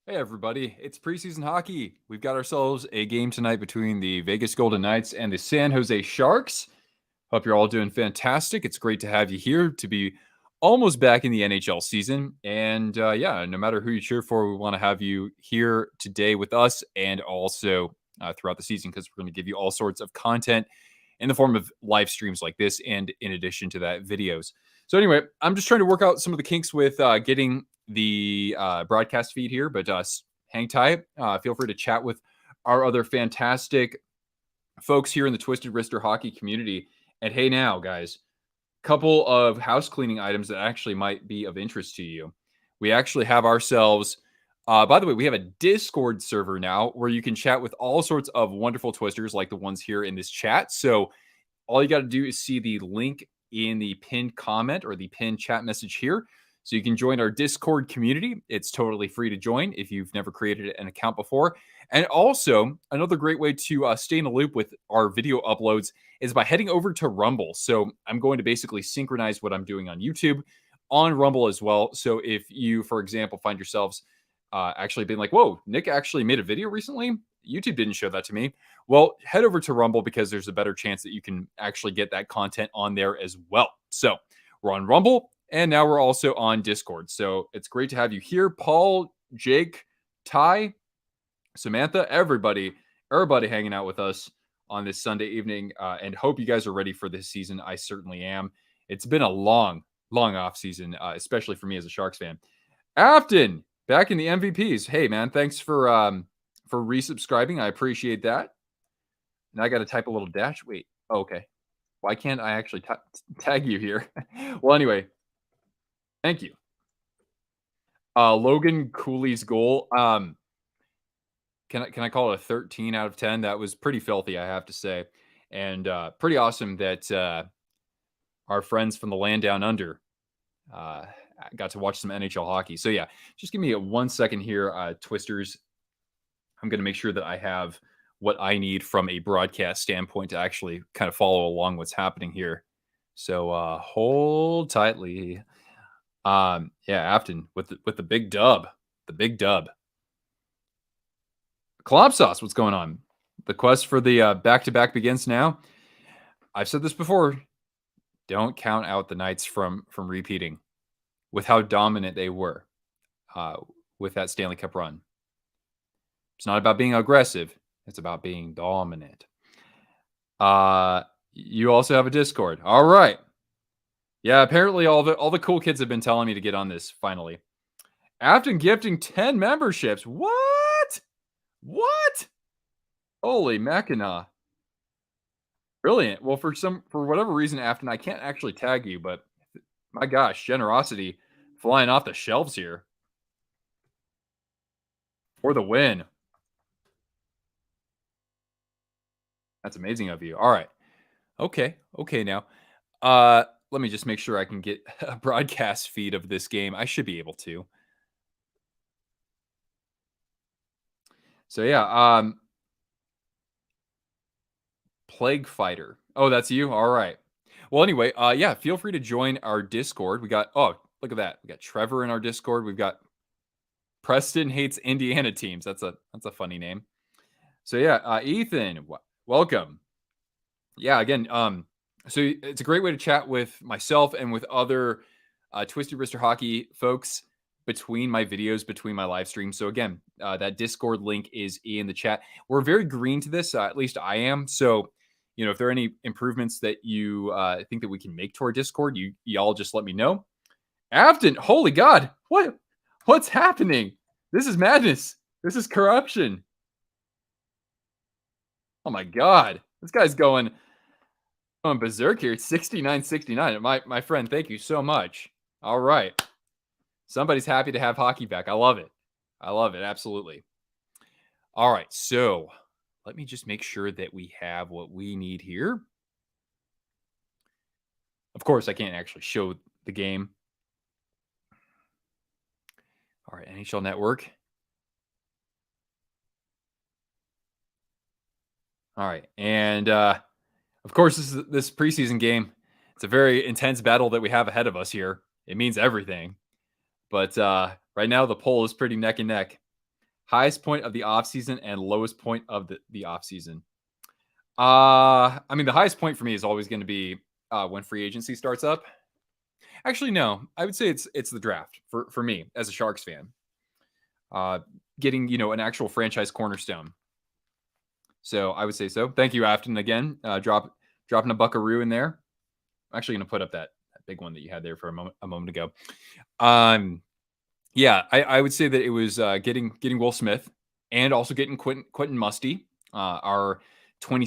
Hey everybody, it's preseason hockey. We've got ourselves a game tonight between the Vegas Golden Knights and the San Jose Sharks. Hope you're all doing fantastic. It's great to have you here to be almost back in the NHL season. And yeah, no matter who you cheer for, we want to have you here today with us and also throughout the season because we're going to give you all sorts of content in the form of live streams like this and in addition to that, videos. So anyway, I'm just trying to work out some of the kinks with getting the broadcast feed here, but hang tight. Feel free to chat with our other fantastic folks here in the Twisted Wrister hockey community. And hey, now, guys, couple of house cleaning items that actually might be of interest to you. We actually have ourselves, by the way, we have a Discord server now where you can chat with all sorts of wonderful Twisters like the ones here in this chat. So all you got to do is see the link in the pinned comment or the pinned chat message here. So you can join our Discord community. It's totally free to join if you've never created an account before. And also, another great way to stay in the loop with our video uploads is by heading over to Rumble. So I'm going to basically synchronize what I'm doing on YouTube on Rumble as well. So if you, for example, find yourselves actually being like, whoa, Nick actually made a video recently. YouTube didn't show that to me. Well, head over to Rumble because there's a better chance that you can actually get that content on there as well. So we're on Rumble and now we're also on Discord. So it's great to have you here. Paul, Jake, Ty, Samantha, everybody hanging out with us on this Sunday evening and hope you guys are ready for this season. I certainly am. It's been a long off season, especially for me as a Sharks fan. Afton, back in the MVPs. Hey, man, thanks for resubscribing. I appreciate that. Now I got to type a little dash. Wait, okay. Why can't I actually tag you here? Well, anyway, thank you. Logan Cooley's goal. Can I call it a 13 out of 10? That was pretty filthy, I have to say, and pretty awesome that our friends from the land down under got to watch some NHL hockey. So yeah, just give me a 1 second here, Twisters. I'm going to make sure that I have what I need from a broadcast standpoint to actually kind of follow along what's happening here. So hold tightly. Yeah, Afton with the big dub. The big dub. Club Sauce, what's going on? The quest for the back-to-back begins now. I've said this before. Don't count out the Knights from repeating with how dominant they were with that Stanley Cup run. It's not about being aggressive. It's about being dominant. You also have a Discord. All right. Yeah, apparently all the cool kids have been telling me to get on this finally. Afton gifting 10 memberships. What? Holy Mackinac. Brilliant. Well, for whatever reason, Afton, I can't actually tag you, but my gosh, generosity flying off the shelves here. For the win. That's amazing of you. All right. Okay now. Let me just make sure I can get a broadcast feed of this game. I should be able to. So yeah, Plague Fighter. Oh, that's you? All right. Well, anyway, yeah, feel free to join our Discord. We got, oh, look at that. We got Trevor in our Discord. We've got Preston hates Indiana teams. That's a funny name. So yeah, Ethan, welcome. Yeah, again, so it's a great way to chat with myself and with other Twisted Wrister hockey folks between my videos, between my live streams. So again, that Discord link is in the chat. We're very green to this, at least I am. So, you know, if there are any improvements that you think that we can make to our Discord, y'all just let me know. Afton, holy God, what's happening? This is madness. This is corruption. Oh my God, this guy's going berserk here. 69-69. My friend, thank you so much. All right. Somebody's happy to have hockey back. I love it. Absolutely. All right. So let me just make sure that we have what we need here. Of course, I can't actually show the game. All right. NHL Network. All right. And of course, this preseason game. It's a very intense battle that we have ahead of us here. It means everything. But right now, the poll is pretty neck and neck. Highest point of the off season and lowest point of the off season. I mean, the highest point for me is always going to be when free agency starts up. Actually, no, I would say it's the draft for me as a Sharks fan. Uh, Getting an actual franchise cornerstone. So I would say so. Thank you, Afton, again. Dropping a buckaroo in there. I'm actually going to put up that big one that you had there for a moment ago. Yeah, I would say that it was getting Will Smith and also getting Quentin Musty, our the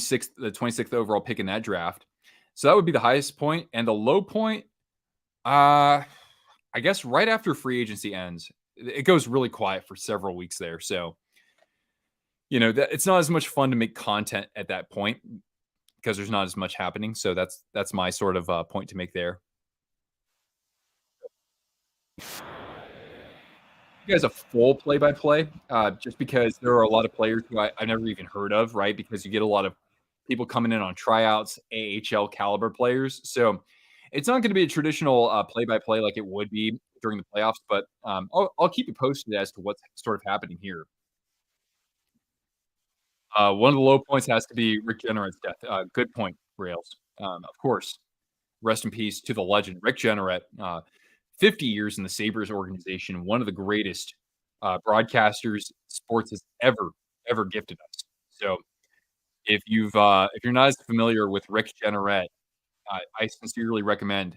26th overall pick in that draft. So that would be the highest point, and the low point, I guess right after free agency ends, it goes really quiet for several weeks there. So that it's not as much fun to make content at that point because there's not as much happening. So that's my sort of point to make there. You guys a full play-by-play, just because there are a lot of players who I've never even heard of, right? Because you get a lot of people coming in on tryouts, AHL caliber players. So it's not going to be a traditional play-by-play like it would be during the playoffs, but I'll keep you posted as to what's sort of happening here. One of the low points has to be Rick Jennerat's death. Good point, Rails. Of course, rest in peace to the legend, Rick Jenneret. 50 years in the Sabres organization, one of the greatest broadcasters sports has ever gifted us. So if you're not as familiar with Rick Jenneret, I sincerely recommend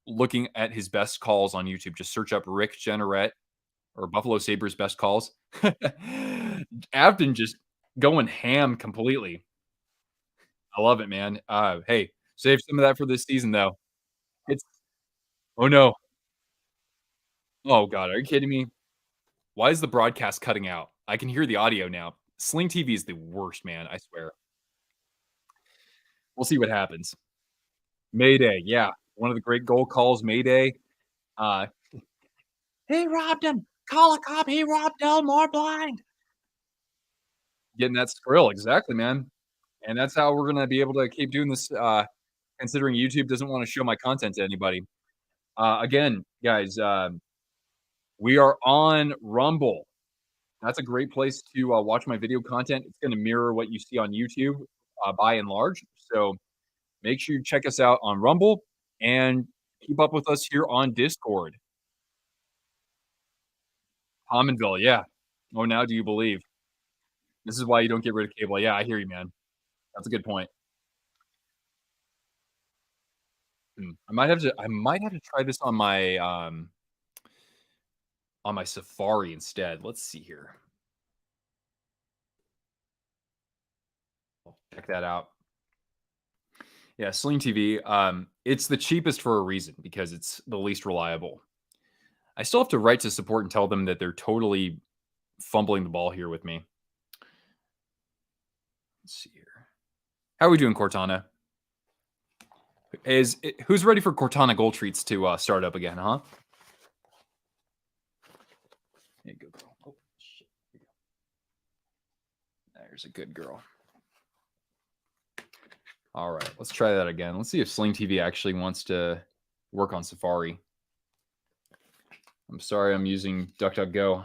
looking at his best calls on YouTube. Just search up Rick Jenneret or Buffalo Sabres best calls. Afton just going ham completely. I love it, man. Hey, save some of that for this season, though. It's oh no, oh god, are you kidding me? Why is the broadcast cutting out? I can hear the audio now. Sling TV is the worst, man. I swear. We'll see what happens. Mayday, yeah, one of the great goal calls. Mayday. Uh, he robbed him. Call a cop. He robbed Delmore blind. Getting that skrill, exactly, man. And that's how we're gonna be able to keep doing this. Considering YouTube doesn't want to show my content to anybody. Again, guys, we are on Rumble. That's a great place to watch my video content. It's going to mirror what you see on YouTube by and large. So make sure you check us out on Rumble and keep up with us here on Discord. Pominville, yeah. Oh, now do you believe? This is why you don't get rid of cable. Yeah, I hear you, man. That's a good point. I might have to try this on my Safari instead. Let's see here. Check that out. Yeah, Sling TV. It's the cheapest for a reason because it's the least reliable. I still have to write to support and tell them that they're totally fumbling the ball here with me. Let's see here. How are we doing, Cortana? Who's ready for Cortana Gold Treats to start up again, huh? There you go, girl. Oh, shit. There's a good girl. All right, let's try that again. Let's see if Sling TV actually wants to work on Safari. I'm sorry, I'm using DuckDuckGo.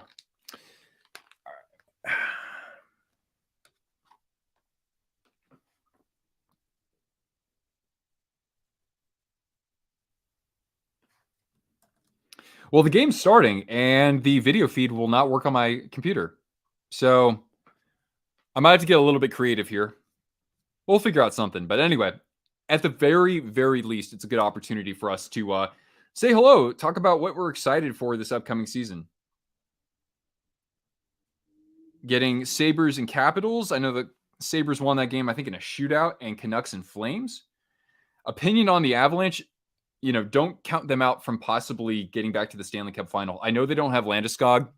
Well, the game's starting, and the video feed will not work on my computer. So I might have to get a little bit creative here. We'll figure out something. But anyway, at the very, very least, it's a good opportunity for us to say hello, talk about what we're excited for this upcoming season. Getting Sabres and Capitals. I know the Sabres won that game, I think, in a shootout, and Canucks and Flames. Opinion on the Avalanche, don't count them out from possibly getting back to the Stanley Cup final. I know they don't have Landeskog,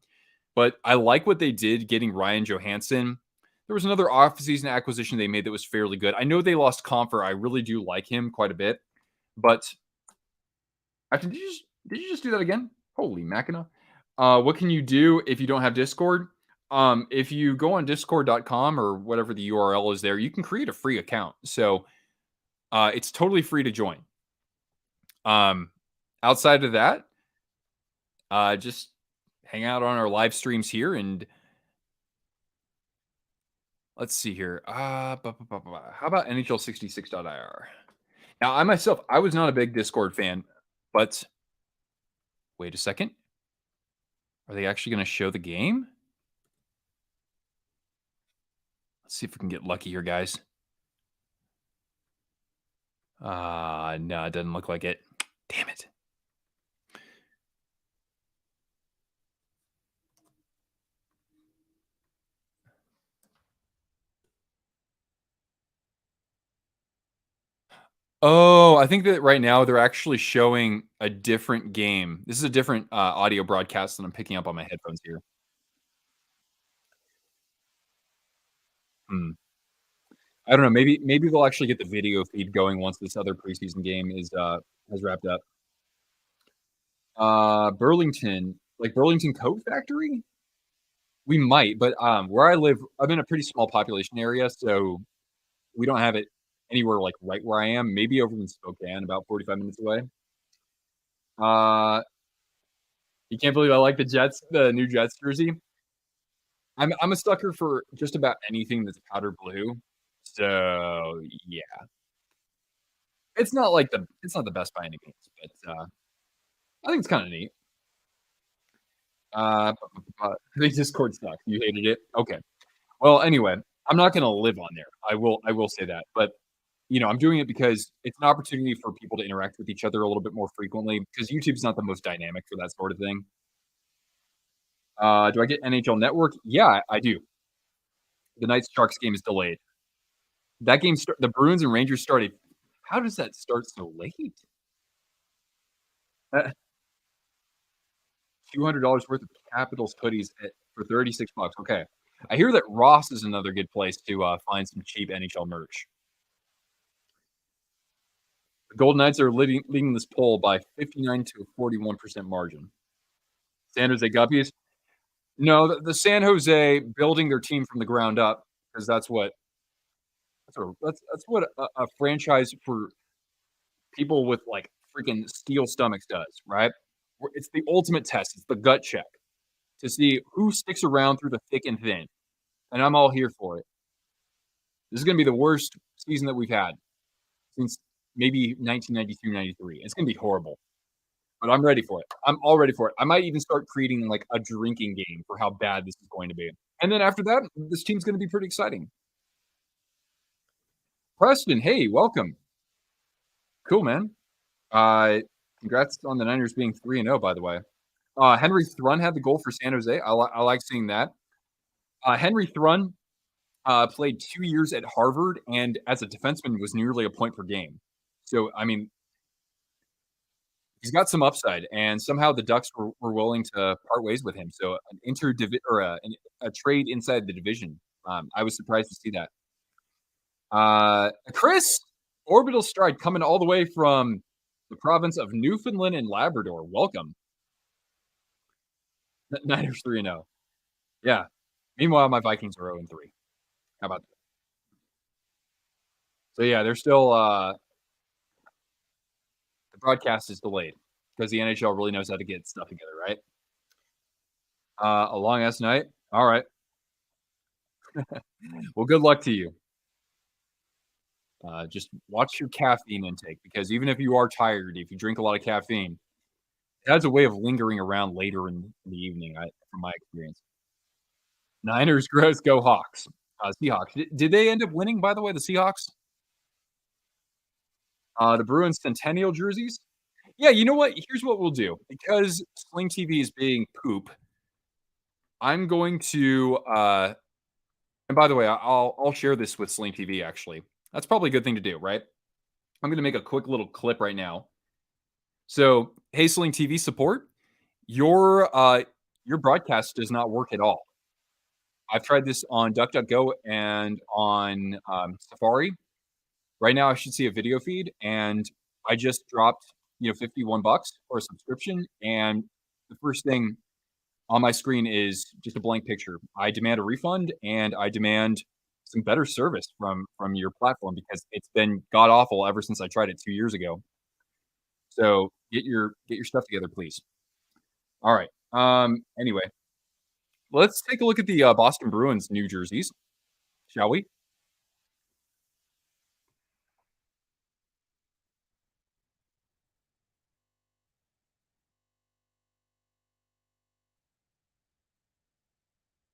but I like what they did getting Ryan Johansson. There was another offseason acquisition they made that was fairly good. I know they lost Comfer. I really do like him quite a bit. But did you just do that again? Holy Machina. What can you do if you don't have Discord? If you go on discord.com or whatever the URL is there, you can create a free account. So it's totally free to join. Outside of that, just hang out on our live streams here and Let's see here. How about NHL 66.ir? Now, I myself, I was not a big Discord fan, but wait a second. Are they actually going to show the game? Let's see if we can get lucky here, guys. No, it doesn't look like it. Damn it. Oh, I think that right now they're actually showing a different game. This is a different audio broadcast that I'm picking up on my headphones here. Hmm. I don't know. Maybe they'll actually get the video feed going once this other preseason game is has wrapped up. Burlington, like Burlington Coat Factory? We might, but where I live, I'm in a pretty small population area, so we don't have it anywhere like right where I am. Maybe over in Spokane, about 45 minutes away. Uh, you can't believe I like the Jets, the new Jets jersey. I'm a sucker for just about anything that's powder blue. So yeah, it's not the best by any means, but I think it's kind of neat. The Discord sucks. You hated it. Okay. Well, anyway, I'm not going to live on there. I will say that, but I'm doing it because it's an opportunity for people to interact with each other a little bit more frequently because YouTube's not the most dynamic for that sort of thing. Do I get NHL Network? Yeah, I do. The Knights Sharks game is delayed. That game, the Bruins and Rangers started. How does that start so late? $200 worth of Capitals hoodies for $36. Okay, I hear that Ross is another good place to find some cheap NHL merch. The Golden Knights are leading this poll by 59 to 41% margin. San Jose Guppies? No, the San Jose building their team from the ground up because that's what a franchise for people with like freaking steel stomachs does, right? It's the ultimate test. It's the gut check to see who sticks around through the thick and thin, and I'm all here for it. This is going to be the worst season that we've had since maybe 1992-93. It's going to be horrible. But I'm ready for it. I'm all ready for it. I might even start creating like a drinking game for how bad this is going to be. And then after that, this team's going to be pretty exciting. Preston, hey, welcome. Cool, man. Uh, Congrats on the Niners being 3-0, by the way. Henry Thrun had the goal for San Jose. I like seeing that. Henry Thrun played 2 years at Harvard and as a defenseman was nearly a point per game. So, I mean, he's got some upside, and somehow the Ducks were willing to part ways with him. So a trade inside the division. I was surprised to see that. Chris, Orbital Stride coming all the way from the province of Newfoundland and Labrador. Welcome. Niners 3-0. Yeah. Meanwhile, my Vikings are 0-3. How about that? So yeah, they're still the broadcast is delayed because the NHL really knows how to get stuff together, right? A long ass night. All right. Well, good luck to you. Just watch your caffeine intake because even if you are tired, if you drink a lot of caffeine, it has a way of lingering around later in the evening, from my experience. Niners, gross, go Hawks. Seahawks. Did they end up winning, by the way, the Seahawks? The Bruins Centennial jerseys? Yeah, you know what? Here's what we'll do. Because Sling TV is being poop, I'm going to and by the way, I'll share this with Sling TV actually. That's probably a good thing to do, right? I'm gonna make a quick little clip right now. So, hey Sling TV support, your broadcast does not work at all. I've tried this on DuckDuckGo and on Safari. Right now, I should see a video feed, and I just dropped, $51 for a subscription, and the first thing on my screen is just a blank picture. I demand a refund, and I demand some better service from your platform because it's been god awful ever since I tried it 2 years ago. So get your stuff together, please. All right. Anyway, let's take a look at the Boston Bruins new jerseys. shall we?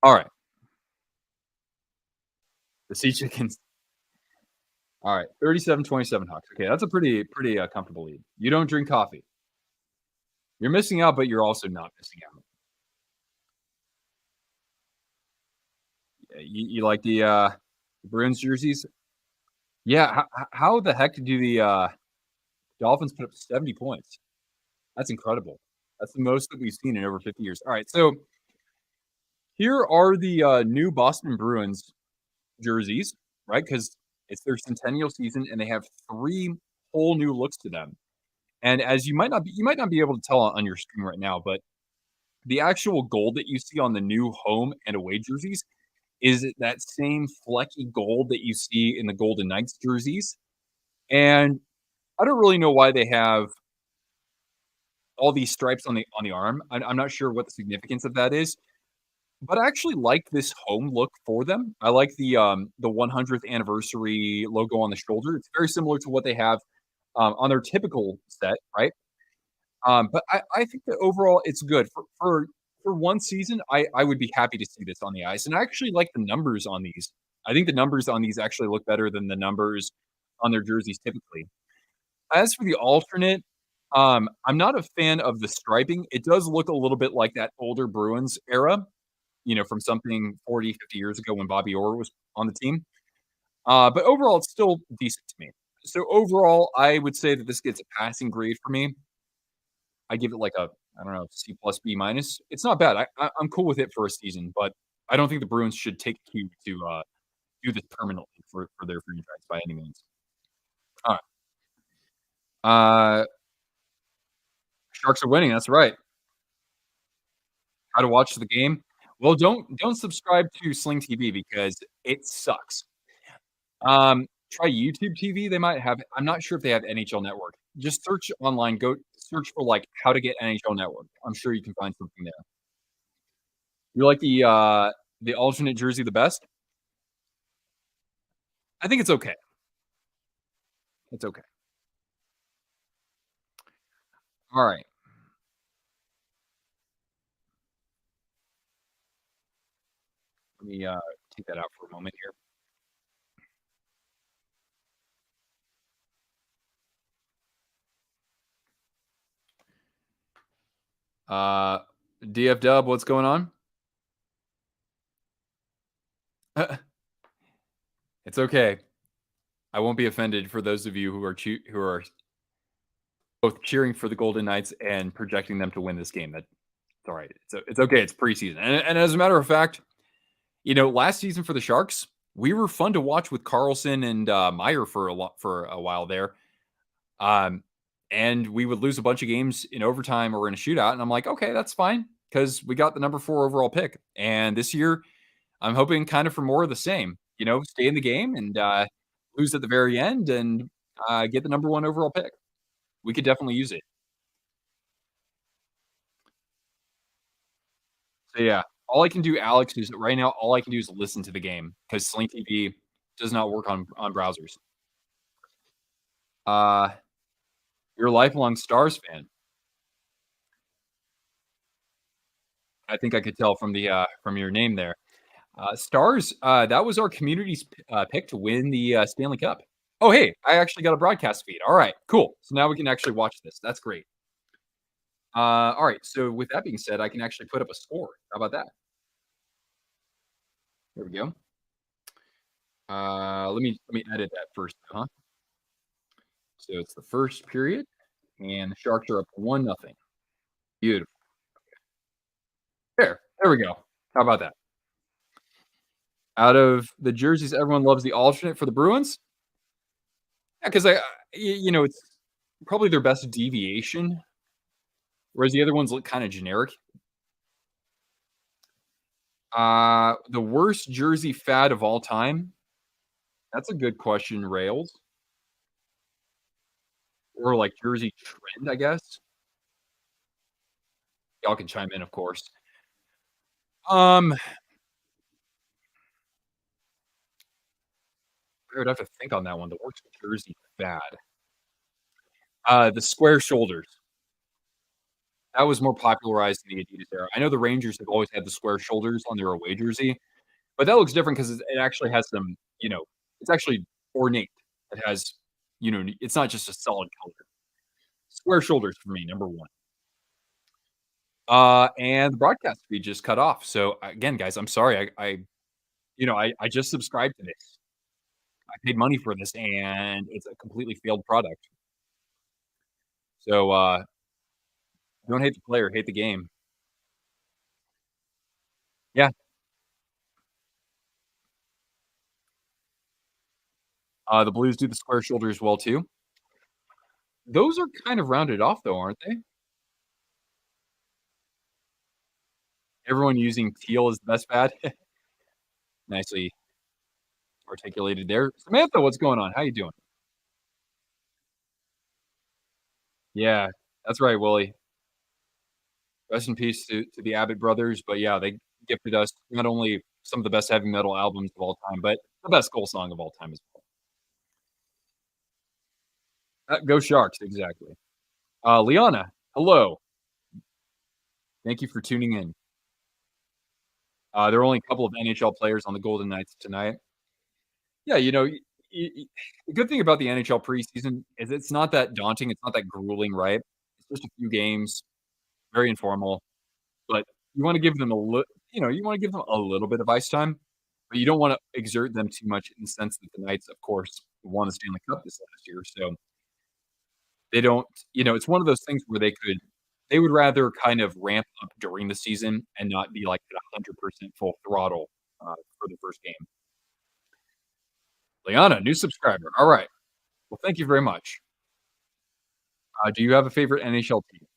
All right. The Sea Chickens. All right. 37-27 Hawks. Okay, that's a pretty comfortable lead. You don't drink coffee. You're missing out, but you're also not missing out. You like the Bruins jerseys? Yeah. How the heck do the Dolphins put up 70 points? That's incredible. That's the most that we've seen in over 50 years. All right, so here are the new Boston Bruins jerseys, right? Because it's their centennial season, and they have three whole new looks to them. And as you might not be able to tell on your screen right now, but the actual gold that you see on the new home and away jerseys is that same flecky gold that you see in the Golden Knights jerseys. And I don't really know why they have all these stripes on the arm. I'm not sure what the significance of that is, but I actually like this home look for them. I like the 100th anniversary logo on the shoulder. It's very similar to what they have on their typical set, right? But I think that overall it's good for one season. I would be happy to see this on the ice, and I actually like the numbers on these. I think the numbers on these actually look better than the numbers on their jerseys typically. As for the alternate, I'm not a fan of the striping. It does look a little bit like that older Bruins era, from something 40, 50 years ago when Bobby Orr was on the team. But overall, it's still decent to me. So overall, I would say that this gets a passing grade for me. I give it like a, I don't know, C plus B minus. It's not bad. I'm cool with it for a season, but I don't think the Bruins should take a cue to do this permanently for their franchise by any means. All right. Sharks are winning. That's right. How to watch the game? Well, don't subscribe to Sling TV because it sucks. Try YouTube TV. They might have. I'm not sure if they have NHL Network. Just search online. Go search for like how to get NHL Network. I'm sure you can find something there. You like the alternate jersey the best? I think it's okay. It's okay. All right. Let me take that out for a moment here. Uh, DF Dub, what's going on? It's okay. I won't be offended for those of you who are both cheering for the Golden Knights and projecting them to win this game. That's all right. It's okay. It's preseason, and as a matter of fact, last season for the Sharks, we were fun to watch with Carlson and Meyer for a while there. Um, and we would lose a bunch of games in overtime or in a shootout, and I'm like, okay, that's fine because we got the number 4 overall pick. And this year, I'm hoping kind of for more of the same. Stay in the game and lose at the very end and get the number 1 overall pick. We could definitely use it. So yeah, all I can do, Alex, is right now all I can do is listen to the game because Sling TV does not work on browsers. Uh, you're a lifelong Stars fan. I think I could tell from your name there. Stars, that was our community's pick to win the Stanley Cup. Oh, hey, I actually got a broadcast feed. All right, cool. So now we can actually watch this. That's great. All right. So with that being said, I can actually put up a score. How about that? There we go. Let me edit that first, huh? So it's the first period, and the Sharks are up 1-0. Beautiful. There we go. How about that? Out of the jerseys, everyone loves the alternate for the Bruins. Yeah, because it's probably their best deviation, whereas the other ones look kind of generic. The worst jersey fad of all time. That's a good question, Rails, or like jersey trend, I guess. Y'all can chime in, of course. Um, I would have to think on that one. The worst jersey fad. The square shoulders. That was more popularized in the Adidas era. I know the Rangers have always had the square shoulders on their away jersey, but that looks different because it actually has some, it's actually ornate. It has, it's not just a solid color. Square shoulders for me, number one. And the broadcast feed just cut off. So again, guys, I'm sorry. I just subscribed to this. I paid money for this, and it's a completely failed product. So don't hate the player, hate the game. Yeah. The Blues do the square shoulders well too. Those are kind of rounded off though, aren't they? Everyone using teal is the best fad. Nicely articulated there. Samantha, what's going on? How you doing? Yeah, that's right, Willie. Rest in peace to the Abbott brothers. But yeah, they gifted us not only some of the best heavy metal albums of all time, but the best goal song of all time as well. Go Sharks, exactly. Liana, hello. Thank you for tuning in. There are only a couple of NHL players on the Golden Knights tonight. Yeah, the good thing about the NHL preseason is it's not that daunting. It's not that grueling, right? It's just a few games, very informal. But you want to give them you want to give them a little bit of ice time, but you don't want to exert them too much in the sense that the Knights, of course, won the Stanley Cup this last year. So they don't, it's one of those things where they would rather kind of ramp up during the season and not be like at 100% full throttle for the first game. Liana, new subscriber. All right. Well, thank you very much. Do you have a favorite NHL team?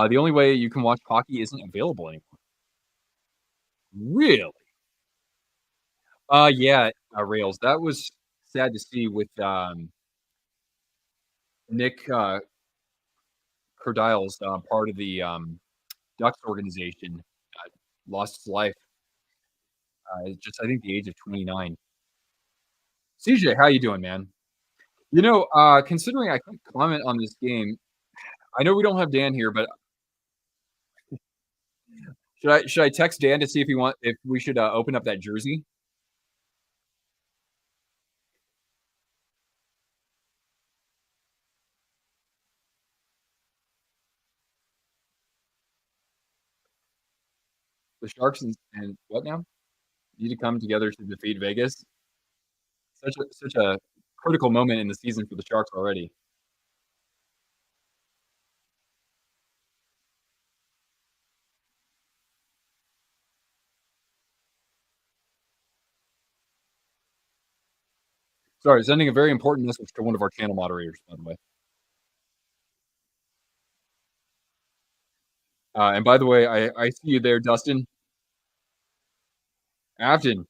The only way you can watch hockey isn't available anymore. Really? Yeah, Rails. That was sad to see with Nick Cardiles, part of the Ducks organization, lost his life. Just I think the age of 29. CJ, how you doing, man? Considering I can't comment on this game, I know we don't have Dan here, but should I text Dan to see if we should open up that jersey? The Sharks and what now? Need to come together to defeat Vegas. Such a critical moment in the season for the Sharks already. Sorry, sending a very important message to one of our channel moderators, by the way. And by the way, I see you there, Dustin. Afton.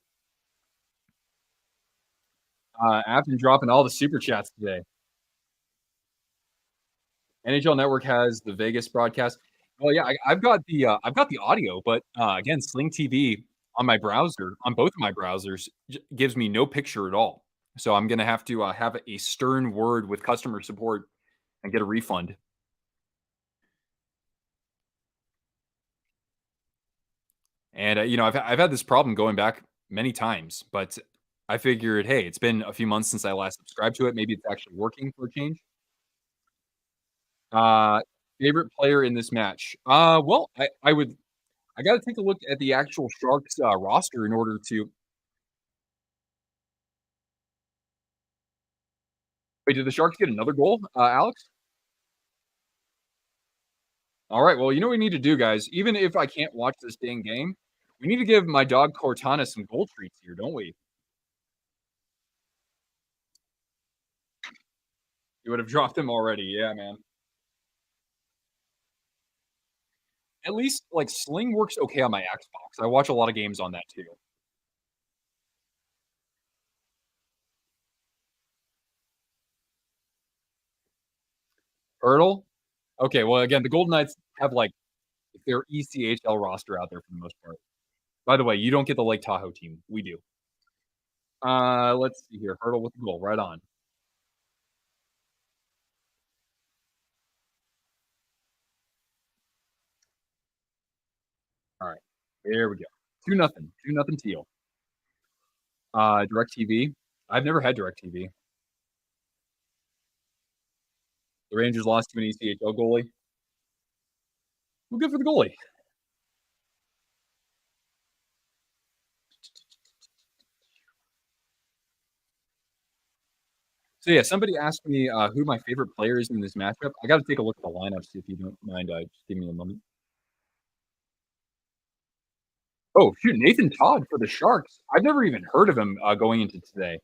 Afton dropping all the super chats today. NHL Network has the Vegas broadcast. Well, yeah, I've got the audio, but again, Sling TV on my browser, on both of my browsers, gives me no picture at all. So I'm gonna have to have a stern word with customer support and get a refund. And I've had this problem going back many times, but I figured, hey, it's been a few months since I last subscribed to it. Maybe it's actually working for a change. Uh, Favorite player in this match? Well, I got to take a look at the actual Sharks roster in order to. Wait, did the Sharks get another goal, Alex? All right. Well, you know what we need to do, guys. Even if I can't watch this dang game, we need to give my dog Cortana some gold treats here, don't we? You would have dropped him already. Yeah, man. At least like Sling works okay on my Xbox. I watch a lot of games on that too. Hurdle. Okay. Well, again, the Golden Knights have like their ECHL roster out there for the most part. By the way, you don't get the Lake Tahoe team. We do. Let's see here. Hurdle with the goal. Right on. All right. There we go. 2 nothing. 2 nothing Teal. DirecTV. I've never had DirecTV. The Rangers lost to an ECHL goalie. Well, good for the goalie. So yeah, somebody asked me who my favorite player is in this matchup. I got to take a look at the lineups if you don't mind. Just give me a moment. Oh shoot, Nathan Todd for the Sharks. I've never even heard of him going into today.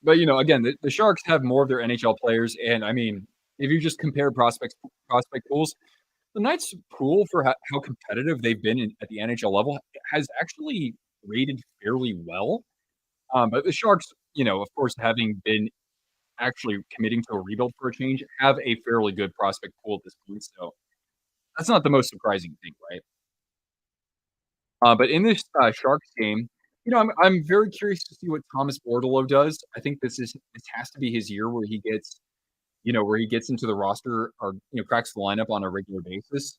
But again, the Sharks have more of their NHL players, and I mean, if you just compare prospect pools, the Knights pool for how competitive they've been at the NHL level has actually rated fairly well. But the Sharks, of course, having been actually committing to a rebuild for a change, have a fairly good prospect pool at this point. So that's not the most surprising thing, right? But in this Sharks game, I'm very curious to see what Thomas Bordeleau does. I think this has to be his year where he gets into the roster or cracks the lineup on a regular basis.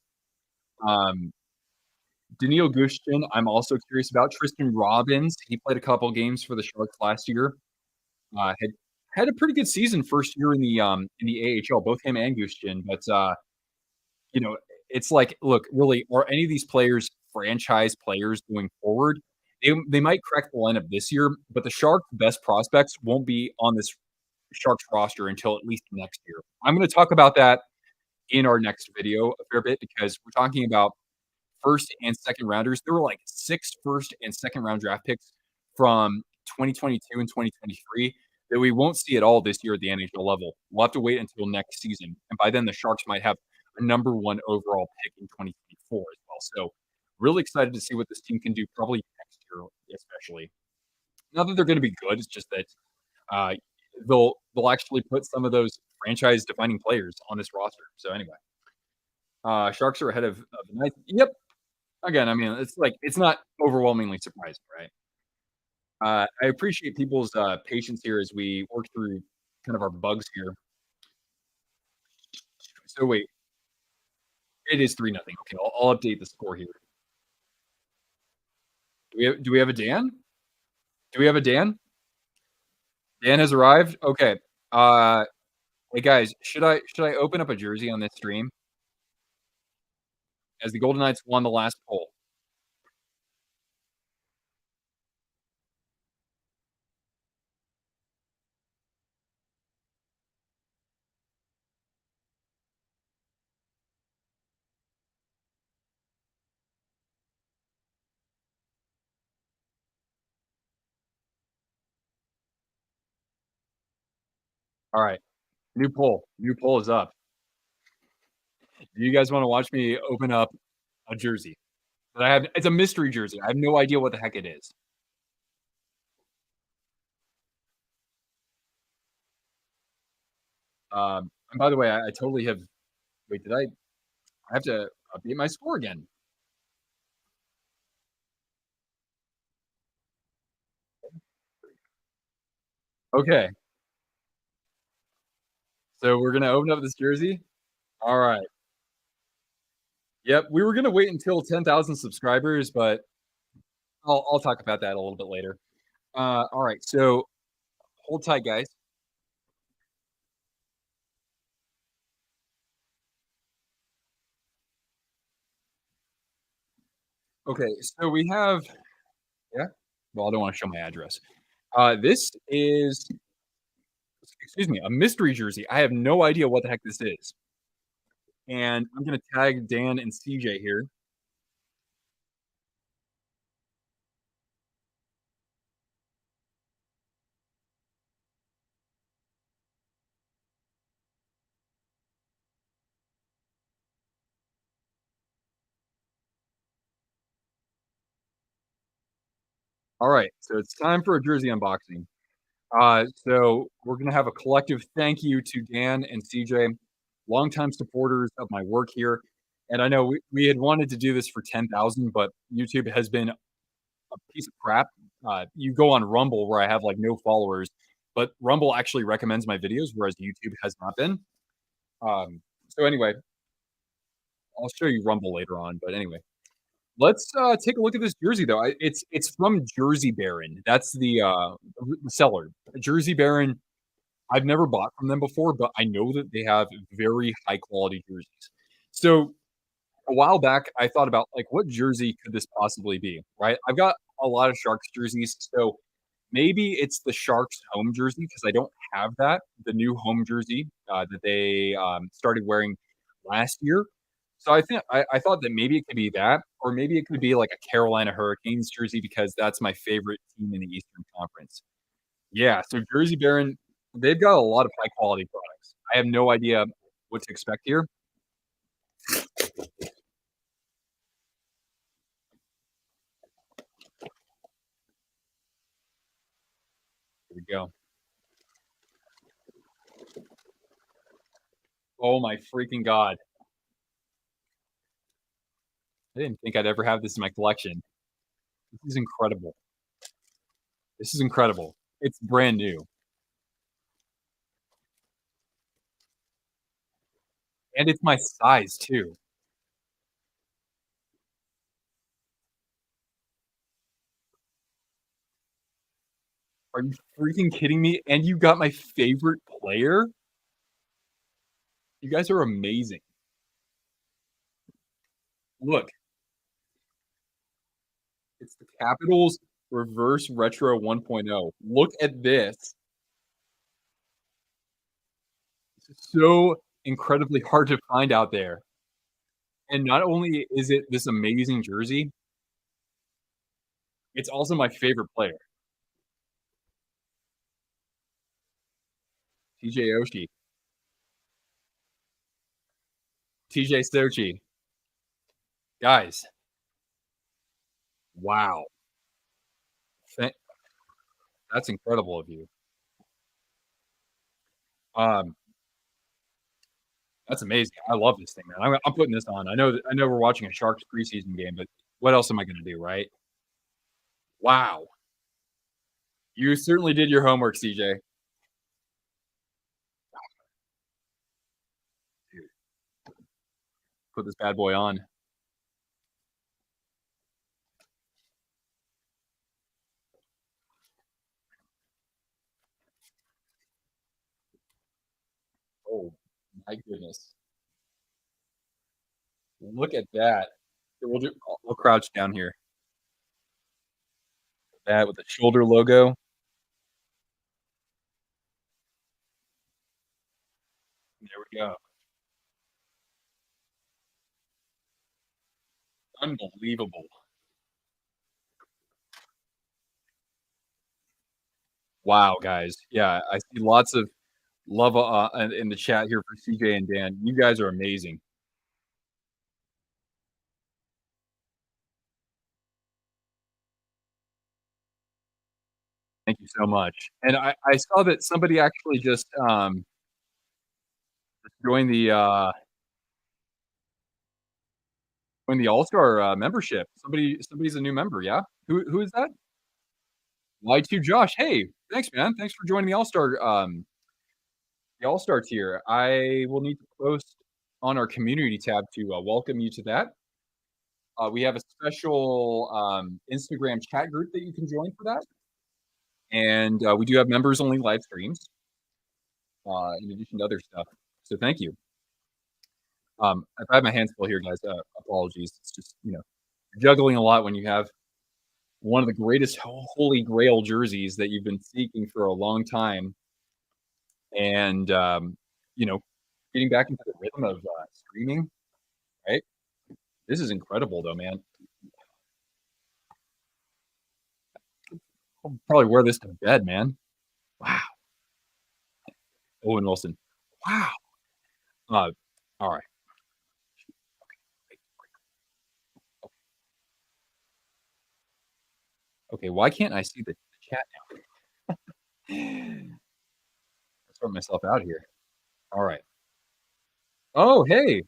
Um, Daniil Gushchin, I'm also curious about. Tristan Robbins, he played a couple games for the Sharks last year. Had a pretty good season first year in the AHL, both him and Gushchin. But you know, it's like, look, really, are any of these players franchise players going forward? They might crack the lineup this year, but the Sharks' best prospects won't be on this Sharks roster until at least next year. I'm going to talk about that in our next video a fair bit because we're talking about first and second rounders. There were like 6 first and second round draft picks from 2022 and 2023 that we won't see at all this year at the NHL level. We'll have to wait until next season. And by then, the Sharks might have a number 1 overall pick in 2024 as well. So, really excited to see what this team can do probably next year, especially. Not that they're going to be good, it's just that uh, they'll actually put some of those franchise defining players on this roster. So, anyway, Sharks are ahead of the Knights. Yep, again, I mean, it's like it's not overwhelmingly surprising, right? I appreciate people's patience here as we work through kind of our bugs here. So wait, it is 3-0. Okay, I'll update the score here. Do we have a Dan? Do we have a Dan? Dan has arrived. Okay. Uh, hey guys, should I open up a jersey on this stream as the Golden Knights won the last poll? All right, new poll. New poll is up. Do you guys want to watch me open up a jersey that I have? It's a mystery jersey. I have no idea what the heck it is. And by the way, I totally have. Wait, did I? I have to update my score again. Okay, so we're gonna open up this jersey. All right. Yep, we were gonna wait until 10,000 subscribers, but I'll talk about that a little bit later. All right, so hold tight, guys. Okay, so we have yeah. Well, I don't want to show my address. This is excuse me, a mystery jersey. I have no idea what the heck this is, and I'm gonna tag Dan and CJ here. All right, so it's time for a jersey unboxing. So we're gonna have a collective thank you to Dan and CJ, longtime supporters of my work here. And I know we had wanted to do this for 10,000, but YouTube has been a piece of crap. You go on Rumble where I have like no followers, but Rumble actually recommends my videos, whereas YouTube has not been. So anyway, I'll show you Rumble later on. But anyway, let's take a look at this jersey though. It's from Jersey Baron. That's the seller. Jersey Baron. I've never bought from them before, but I know that they have very high quality jerseys. So a while back, I thought about like what jersey could this possibly be, right? I've got a lot of Sharks jerseys, so maybe it's the Sharks home jersey because I don't have that, the new home jersey that they started wearing last year. So I thought that maybe it could be that, or maybe it could be like a Carolina Hurricanes jersey because that's my favorite team in the Eastern Conference. Yeah, so Jersey Baron, they've got a lot of high quality products. I have no idea what to expect here. Here we go. Oh my freaking god. I didn't think I'd ever have this in my collection. This is incredible. This is incredible. It's brand new, and it's my size too. Are you freaking kidding me? And you got my favorite player? You guys are amazing. Look, it's the Capitals Reverse Retro 1.0. Look at this. It's so incredibly hard to find out there. And not only is it this amazing jersey, it's also my favorite player, TJ Oshie, TJ Sochi. Guys, wow. Tha That's incredible of you. Um, that's amazing. I love this thing, man. I'm putting this on. I know we're watching a Sharks preseason game, but what else am I gonna do, right? Wow. You certainly did your homework, CJ. Dude, put this bad boy on. Oh my goodness. Look at that. We'll crouch down here. That with the shoulder logo. There we go. Unbelievable. Wow, guys. Yeah, I see lots of love, in the chat here for CJ and Dan. You guys are amazing. Thank you so much. And I saw that somebody actually just, joined the All-Star, membership. Somebody's a new member, yeah? Who is that? Y2 Josh. Hey, thanks, man. Thanks for joining the All-Star tier. I will need to post on our community tab to, welcome you to that. We have a special, Instagram chat group that you can join for that, and, we do have members-only live streams, in addition to other stuff. So thank you. If I have my hands full here, guys, apologies. It's just, juggling a lot when you have one of the greatest holy grail jerseys that you've been seeking for a long time, and you know, getting back into the rhythm of streaming. Right? This is incredible, though, man. I'll probably wear this to bed, man. Wow, Owen Wilson. Wow. Uh, all right. Okay. Why can't I see the chat now? Let's sort myself out here. All right. Oh, hey.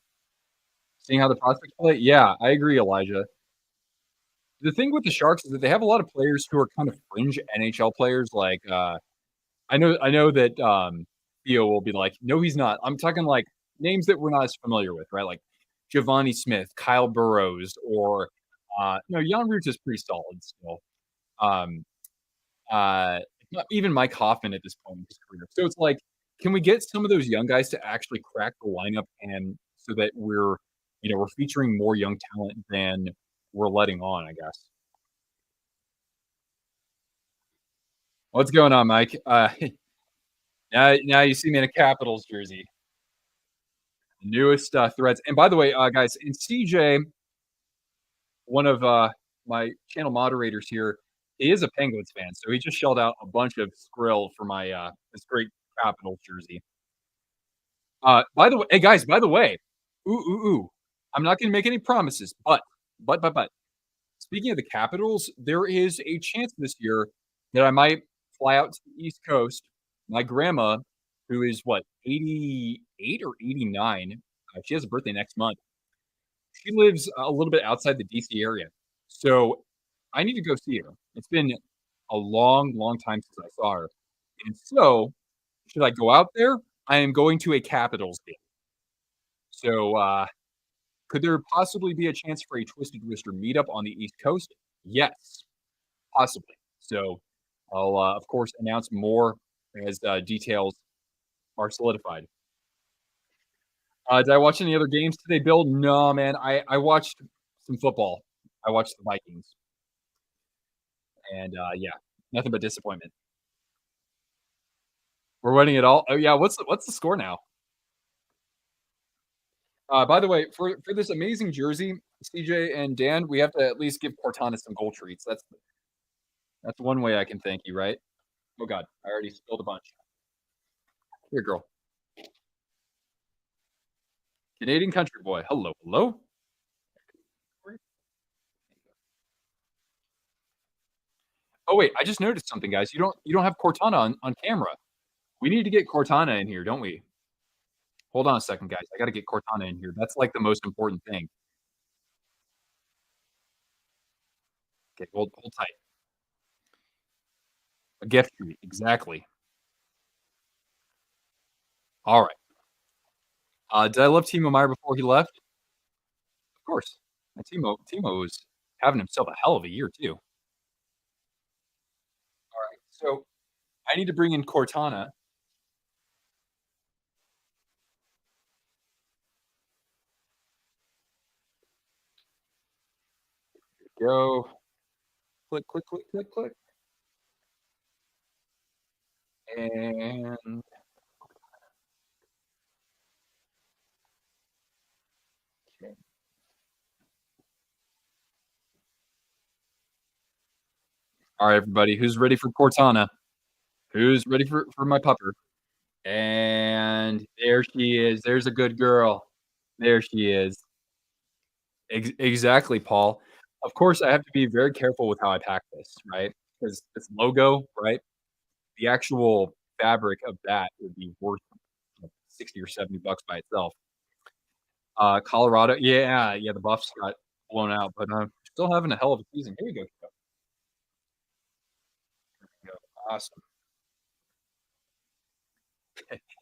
Seeing how the prospects play? Yeah, I agree, Elijah. The thing with the Sharks is that they have a lot of players who are kind of fringe NHL players, like, I know that, Theo will be like, "No, he's not." I'm talking, like, names that we're not as familiar with, right? Like, Giovanni Smith, Kyle Burrows, or, no, Jan Roots is pretty solid still. Um, not even Mike Hoffman at this point in his career. So it's like, can we get some of those young guys to actually crack the lineup and so that we're featuring more young talent than we're letting on, I guess. What's going on, Mike? Now you see me in a Capitals jersey, newest threads. And by the way, guys, and CJ, one of my channel moderators here, he is a Penguins fan, so he just shelled out a bunch of skrill for my this great Capitals jersey. By the way, hey guys, by the way, ooh, I'm not going to make any promises, but speaking of the Capitals, there is a chance this year that I might fly out to the East Coast. My grandma, who is what, 88 or 89, she has a birthday next month. She lives a little bit outside the DC area. So I need to go see her. It's been a long, long time since I saw her. And so, should I go out there? I am going to a Capitals game. So, could there possibly be a chance for a Twisted Rooster meetup on the East Coast? Yes, possibly. So, I'll, of course, announce more as details are solidified. Did I watch any other games today, Bill? No, man. I watched some football. I watched the Vikings, and yeah, nothing but disappointment. We're winning it all. Oh yeah, what's the score now? By the way, for this amazing jersey, CJ and Dan, we have to at least give Cortana some gold treats. That's one way I can thank you, right? Oh God, I already spilled a bunch. Here, girl. Canadian country boy. Hello, hello. Oh wait, I just noticed something, guys. You don't have Cortana on camera. We need to get Cortana in here, don't we? Hold on a second, guys. I got to get Cortana in here. That's like the most important thing. Okay, hold tight. A gift treat, exactly. All right. Did I love Timo Meyer before he left? Of course. And Timo was having himself a hell of a year too. All right. So I need to bring in Cortana. Go. Click, click, click, click, click. And okay. All right, everybody. Who's ready for Cortana? Who's ready for my pupper? And there she is. There's a good girl. There she is. Exactly, Paul. Of course, I have to be very careful with how I pack this, right? Because this logo, right? The actual fabric of that would be worth like 60 or 70 bucks by itself. Colorado, yeah, the Buffs got blown out, but still having a hell of a season. Here we go. Here we go. Awesome.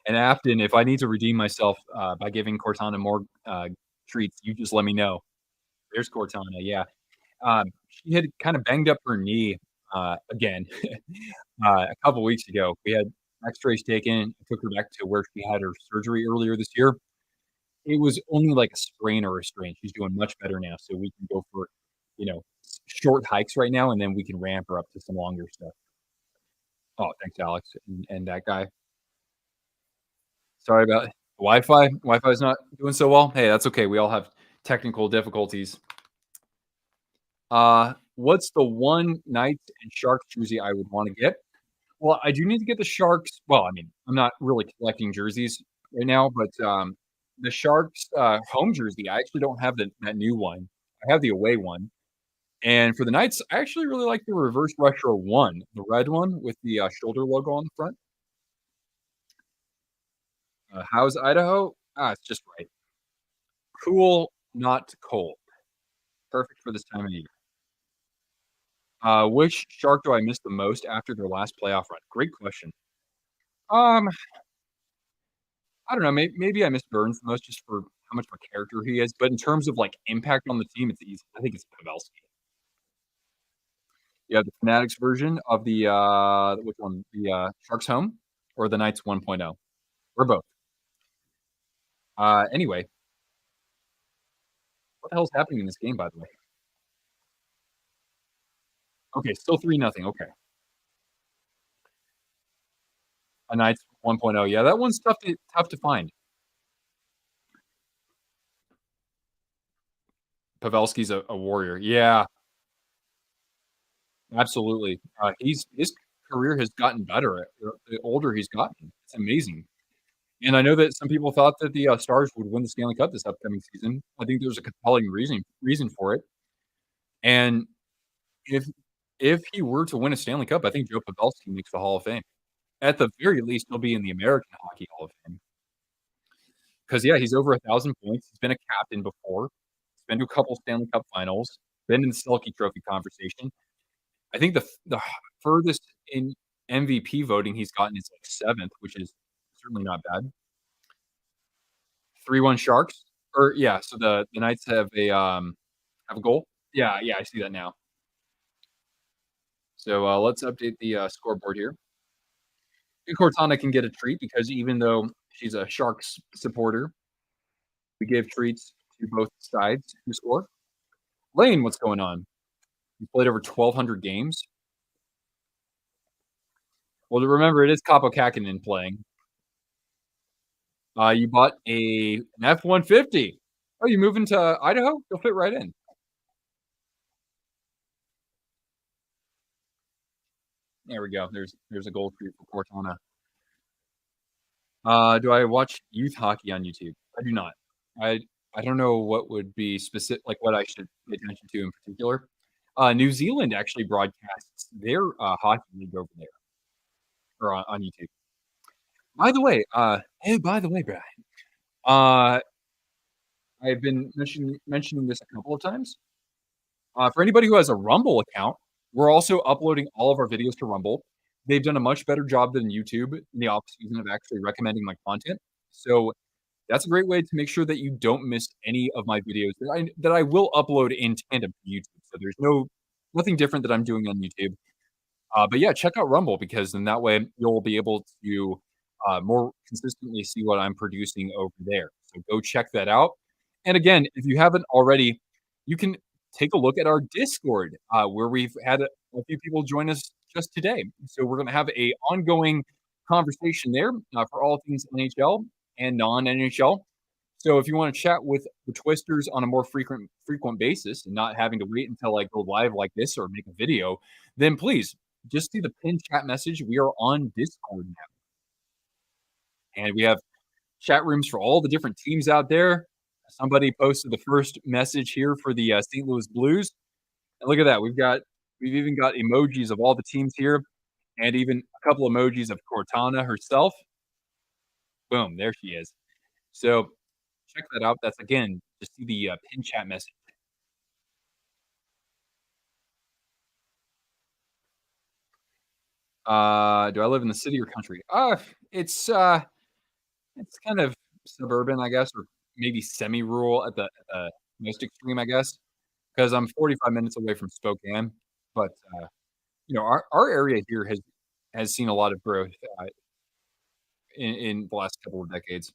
And Afton, if I need to redeem myself by giving Cortana more treats, you just let me know. There's Cortana, yeah. She had kind of banged up her knee again a couple weeks ago. We had X-rays taken, took her back to where she had her surgery earlier this year. It was only like a sprain or a strain. She's doing much better now, so we can go for, short hikes right now, and then we can ramp her up to some longer stuff. Oh, thanks, Alex, and that guy. Sorry about Wi-Fi. Wi-Fi is not doing so well. Hey, that's okay. We all have technical difficulties. What's the one Knights and Sharks jersey I would want to get? Well, I do need to get the Sharks. Well, I mean, I'm not really collecting jerseys right now, but the Sharks home jersey, I actually don't have that new one. I have the away one. And for the Knights, I actually really like the reverse retro one, the red one with the shoulder logo on the front. How's Idaho? It's just right. Cool, not cold. Perfect for this time of year. Which Shark do I miss the most after their last playoff run? Great question. Um, I don't know. Maybe I miss Burns the most just for how much of a character he is. But in terms of like impact on the team, it's easy. I think it's Pavelski. You have the Fanatics version of the which one? The Sharks home or the Knights 1.0 or both. Anyway, what the hell's happening in this game, by the way? Okay, still 3-0. Okay, a Knights 1.0. Yeah, that one's tough to find. Pavelski's a warrior. Yeah, absolutely. He's his career has gotten better the older he's gotten. It's amazing. And I know that some people thought that the Stars would win the Stanley Cup this upcoming season. I think there's a compelling reason for it. And if if he were to win a Stanley Cup, I think Joe Pavelski makes the Hall of Fame. At the very least, he'll be in the American Hockey Hall of Fame. Because yeah, he's over 1,000 points. He's been a captain before. He's been to a couple Stanley Cup Finals. Been in the Selke Trophy conversation. I think the furthest in MVP voting he's gotten is like seventh, which is certainly not bad. 3-1 Sharks. Or yeah, so the Knights have a goal. Yeah, yeah, I see that now. So let's update the scoreboard here. And Cortana can get a treat because even though she's a Sharks supporter, we give treats to both sides who score. Lane, what's going on? You played over 1,200 games. Well, to remember, it is Capo Kakinen playing. You bought an F-150. Oh, you moving to Idaho? You'll fit right in. There we go. There's a goal for you for Cortana. Do I watch youth hockey on YouTube? I do not. I I don't know what would be specific, like what I should pay attention to in particular. New Zealand actually broadcasts their hockey league over there or on YouTube. By the way, hey, by the way, Brian, uh, I've been mentioning this a couple of times. For anybody who has a Rumble account, we're also uploading all of our videos to Rumble. They've done a much better job than YouTube in the off season of actually recommending my content. So that's a great way to make sure that you don't miss any of my videos that I will upload in tandem to YouTube. So there's nothing different that I'm doing on YouTube. But yeah, check out Rumble because then that way you'll be able to more consistently see what I'm producing over there. So go check that out. And again, if you haven't already, you can take a look at our Discord where we've had a few people join us just today. So we're going to have a ongoing conversation there for all things NHL and non-NHL. So if you want to chat with the Twisters on a more frequent basis and not having to wait until I go live like this or make a video, then please just see the pinned chat message. We are on Discord now, and we have chat rooms for all the different teams out there. Somebody posted the first message here for the St. Louis Blues, and look at that. We've even got emojis of all the teams here, and even a couple emojis of Cortana herself. Boom, there she is. So check that out. That's again just see the pin chat message. Do I live in the city or country? It's it's kind of suburban, I guess, or maybe semi-rural at the most extreme, I guess, because I'm 45 minutes away from Spokane. But our area here has seen a lot of growth in the last couple of decades.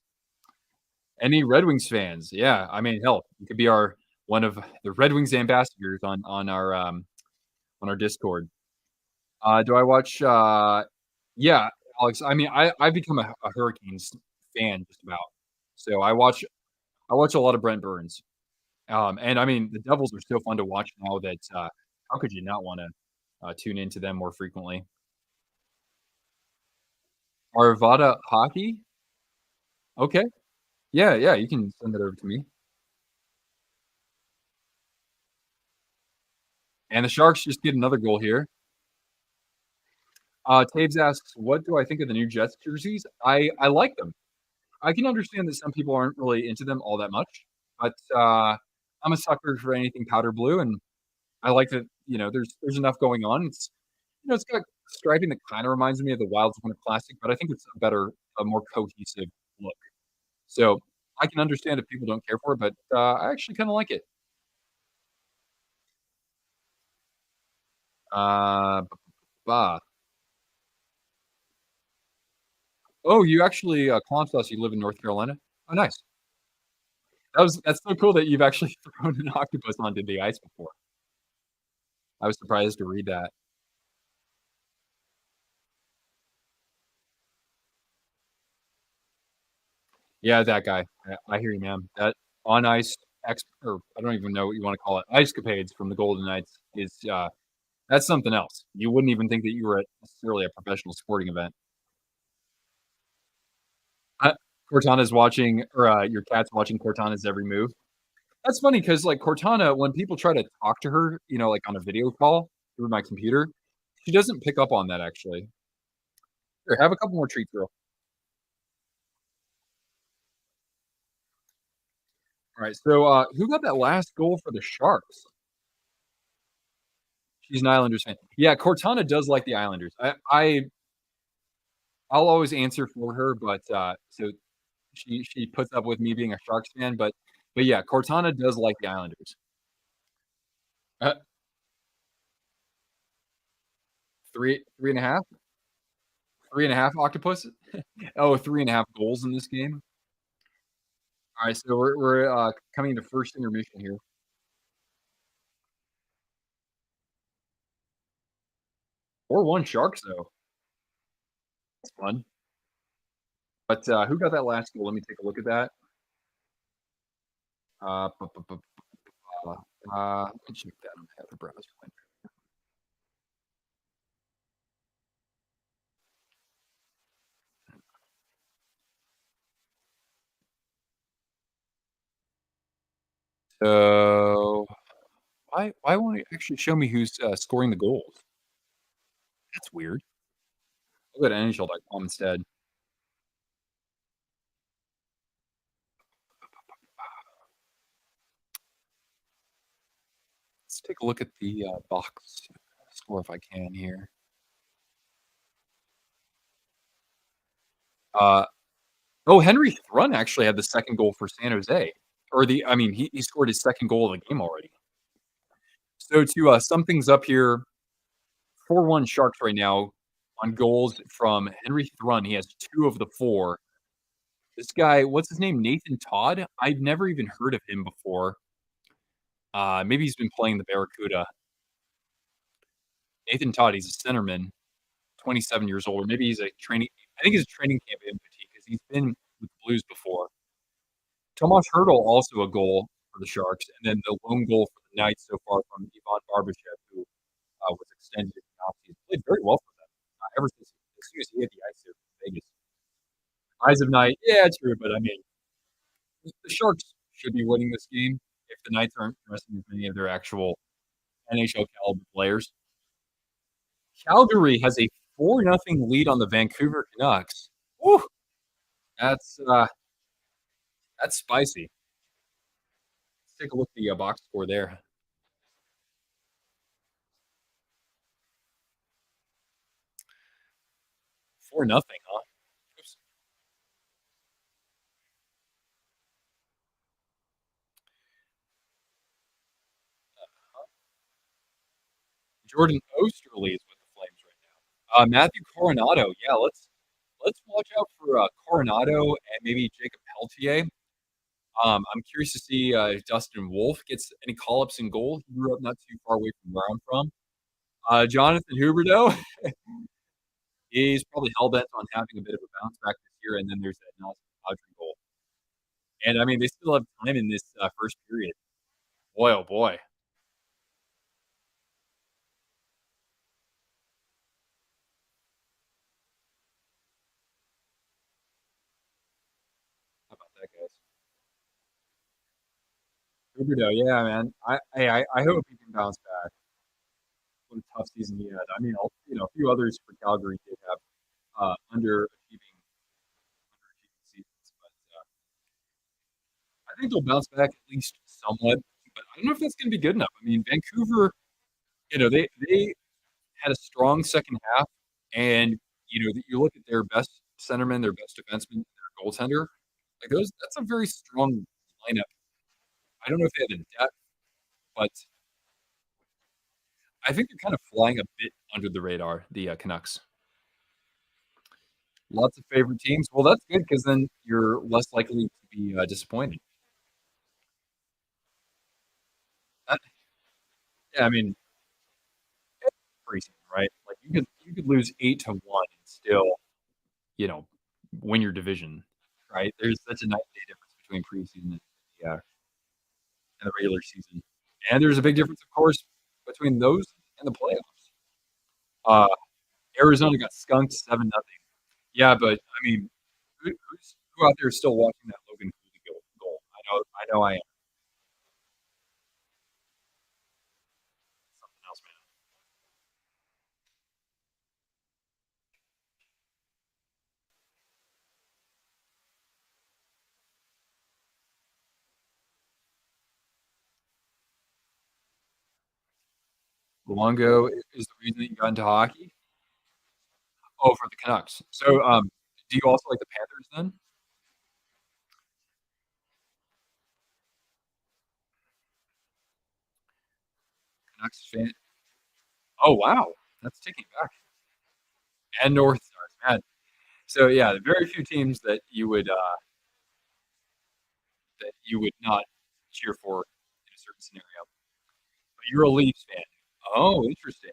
Any Red Wings fans? Yeah, I mean, hell, you could be our one of the Red Wings ambassadors on our Discord. Do I watch? Yeah, Alex. I mean, I've become a Hurricanes fan just about. So I watch a lot of Brent Burns. And I mean, the Devils are so fun to watch now that how could you not want to tune into them more frequently? Arvada Hockey. Okay. Yeah, yeah. You can send that over to me. And the Sharks just get another goal here. Taves asks, "What do I think of the new Jets jerseys? I like them. I can understand that some people aren't really into them all that much, but I'm a sucker for anything powder blue, and I like that there's enough going on. It's got striping that kind of reminds me of the Wilds Winter Classic, but I think it's a more cohesive look. So I can understand if people don't care for it, but I actually kind of like it. Uh, bah. Oh, you actually Quantas, us. You live in North Carolina. Oh, nice. That's so cool that you've actually thrown an octopus onto the ice before. I was surprised to read that. Yeah, that guy. I hear you, man. That on ice or I don't even know what you want to call it. Ice capades from the Golden Knights is that's something else. You wouldn't even think that you were at necessarily a professional sporting event. Uh, Cortana's watching, or your cat's watching Cortana's every move. That's funny because like Cortana, when people try to talk to her, like on a video call through my computer, she doesn't pick up on that actually. Here, have a couple more treats, girl. All right. So who got that last goal for the Sharks? She's an Islanders fan. Yeah, Cortana does like the Islanders. I'll always answer for her, but so she puts up with me being a Sharks fan, but yeah, Cortana does like the Islanders. Uh, three and a half, 3.5 octopuses. Oh, 3.5 goals in this game. All right, so we're coming to first intermission here. 4-1 Sharks though. That's fun. But who got that last goal? Let me take a look at that. Bu- bu- bu- let me check that on the other browser. So why won't it actually show me who's scoring the goals? That's weird. I'll go to NHL.com instead. Let's take a look at the box score if I can here. Uh, oh, Henry Thrun actually had the second goal for San Jose, or I mean, he scored his second goal of the game already. So to sum things up here, 4-1 Sharks right now on goals from Henry Thrun. He has two of the four. This guy, what's his name? Nathan Todd. I've never even heard of him before. Maybe he's been playing the Barracuda. Nathan Todd. He's a centerman, 27 years old, or maybe he's a training. I think he's a training camp amputee because he's been with the Blues before. Tomas Hertl also a goal for the Sharks, and then the lone goal for the Knights so far from Ivan Barbashev, who was extended in the offseason. Played very well for them ever since as soon as he hit the ice there in Vegas. Eyes of Night, yeah, true, but I mean, the Sharks should be winning this game if the Knights aren't resting as many of their actual NHL caliber players. Calgary has a 4-0 lead on the Vancouver Canucks. Woo, that's uh, that's spicy. Let's take a look at the box score there. 4-0, huh? Oops. Jordan Osterley is with the Flames right now. Matthew Coronado, yeah, let's watch out for Coronado and maybe Jacob Peltier. I'm curious to see if Dustin Wolf gets any call ups in goal. He grew up not too far away from where I'm from. Jonathan Huberdeau, he's probably hell bent on having a bit of a bounce back this year, and then there's that Nelson Audrey goal. And I mean, they still have time in this first period. Boy, oh boy, how about that, guys? Huberdeau, yeah, man. I hope he can bounce back. What a tough season he had. I mean, a few others for Calgary did have underachieving seasons, but I think they'll bounce back at least somewhat. But I don't know if that's going to be good enough. I mean, Vancouver. They had a strong second half, and, you look at their best centerman, their best defenseman, their goaltender, like, those that's a very strong lineup. I don't know if they have the depth, but I think they're kind of flying a bit under the radar, the, Canucks. Lots of favorite teams. Well, that's good because then you're less likely to be, disappointed. Uh, yeah, I mean, it's preseason, right? Like, you could lose 8 to 1 and still, you know, win your division, right? There's such a night and day difference between preseason and the regular season. And there's a big difference, of course, between those and the playoffs. Uh, Arizona got skunked 7-0. Yeah, but I mean, who out there is still watching that Logan Cooley goal? I know I am. Something else, man. Luongo is the reason that you got into hockey? Oh, for the Canucks. So, do you also like the Panthers then? Canucks fan? Oh, wow. That's taking it back. And North Stars, man. So, yeah, very few teams that you would not cheer for in a certain scenario. But you're a Leafs fan. Oh, interesting.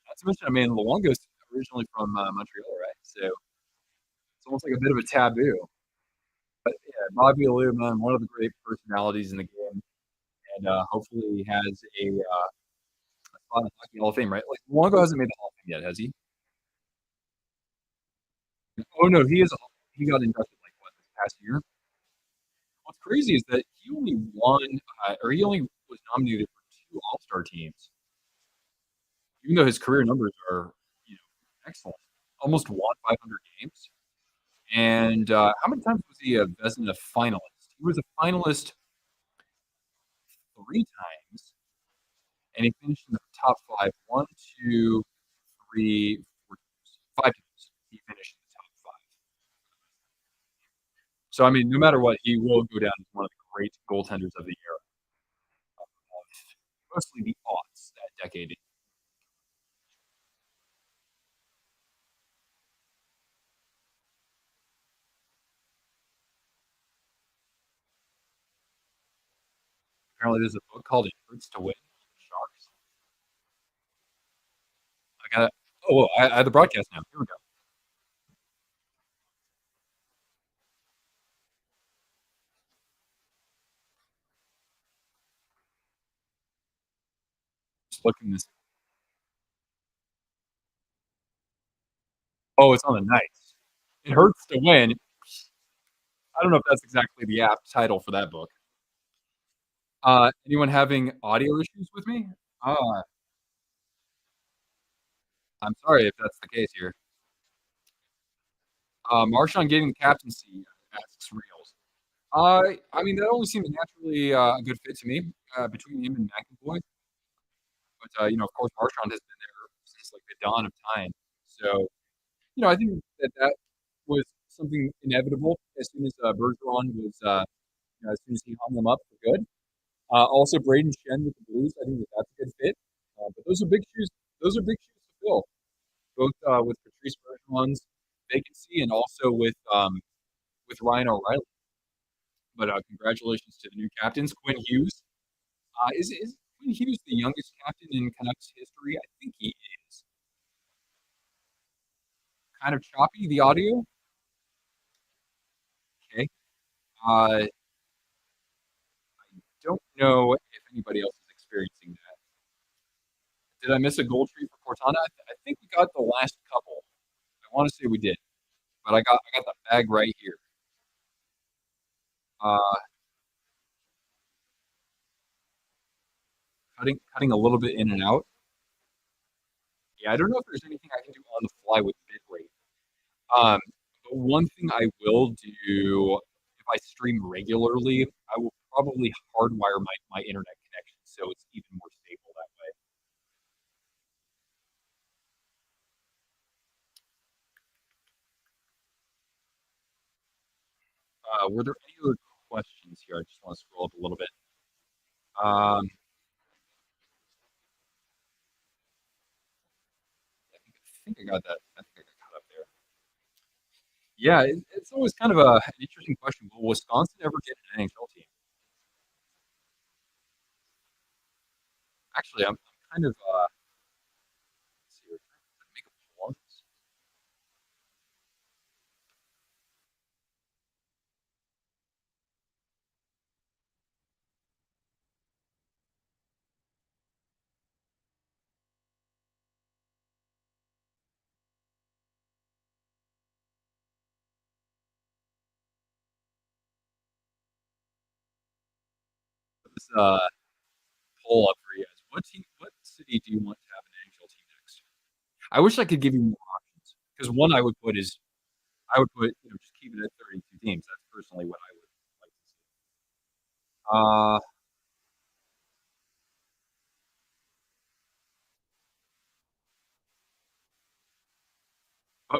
Not to mention, I mean, Luongo's originally from Montreal, right? So it's almost like a bit of a taboo. But yeah, Bobby Alou, man, one of the great personalities in the game, and hopefully he has a spot in the Hockey Hall of Fame, right? Like Luongo hasn't made the Hall of Fame yet, has he? Oh no, he is. He got inducted like what this past year. What's crazy is that he only won, or he only was nominated for two All Star teams, even though his career numbers are, excellent. Almost won 500 games. And how many times was he a Vezina finalist? He was a finalist three times, and he finished in the top five. One, two, three, four times. Five times he finished in the top five. So, I mean, no matter what, he will go down as one of the great goaltenders of the era, mostly the aughts that decade. Apparently, there's a book called It Hurts to Win. Sharks. I got it. Oh, well, I have the broadcast now. Here we go. Just looking this. Oh, it's on the Knights. It hurts to win. I don't know if that's exactly the apt title for that book. Anyone having audio issues with me? Uh, I'm sorry if that's the case here. Marshawn getting the captaincy asks Reels. I mean, that only seems naturally a good fit to me between him and McAvoy. But, of course, Marshawn has been there since like the dawn of time. So, I think that was something inevitable as soon as Bergeron was, as soon as he hung them up for good. Also, Braden Shen with the Blues. I think that's a good fit. But those are big shoes. Those are big shoes to fill, both with Patrice Bergeron's vacancy and also with Ryan O'Reilly. But congratulations to the new captains, Quinn Hughes. Is Quinn Hughes the youngest captain in Canucks history? I think he is. Kind of choppy the audio. Okay. I don't know if anybody else is experiencing that. Did I miss a gold tree for Cortana? I think we got the last couple. I want to say we did, but I got the bag right here. Uh, cutting a little bit in and out. Yeah, I don't know if there's anything I can do on the fly with bitrate. Um, but one thing I will do if I stream regularly, I will probably hardwire my internet connection so it's even more stable that way. Were there any other questions here? I just want to scroll up a little bit. Um, I think I got that. I think I got caught up there. Yeah, it's always kind of an interesting question. Will Wisconsin ever get an NHL team? Actually, I'm kind of let's see, we're trying to make a poll on this. Put this poll up for you guys. What city do you want to have an NHL team next? I wish I could give you more options because one I would put just keep it at 32 teams. That's personally what I would like to see.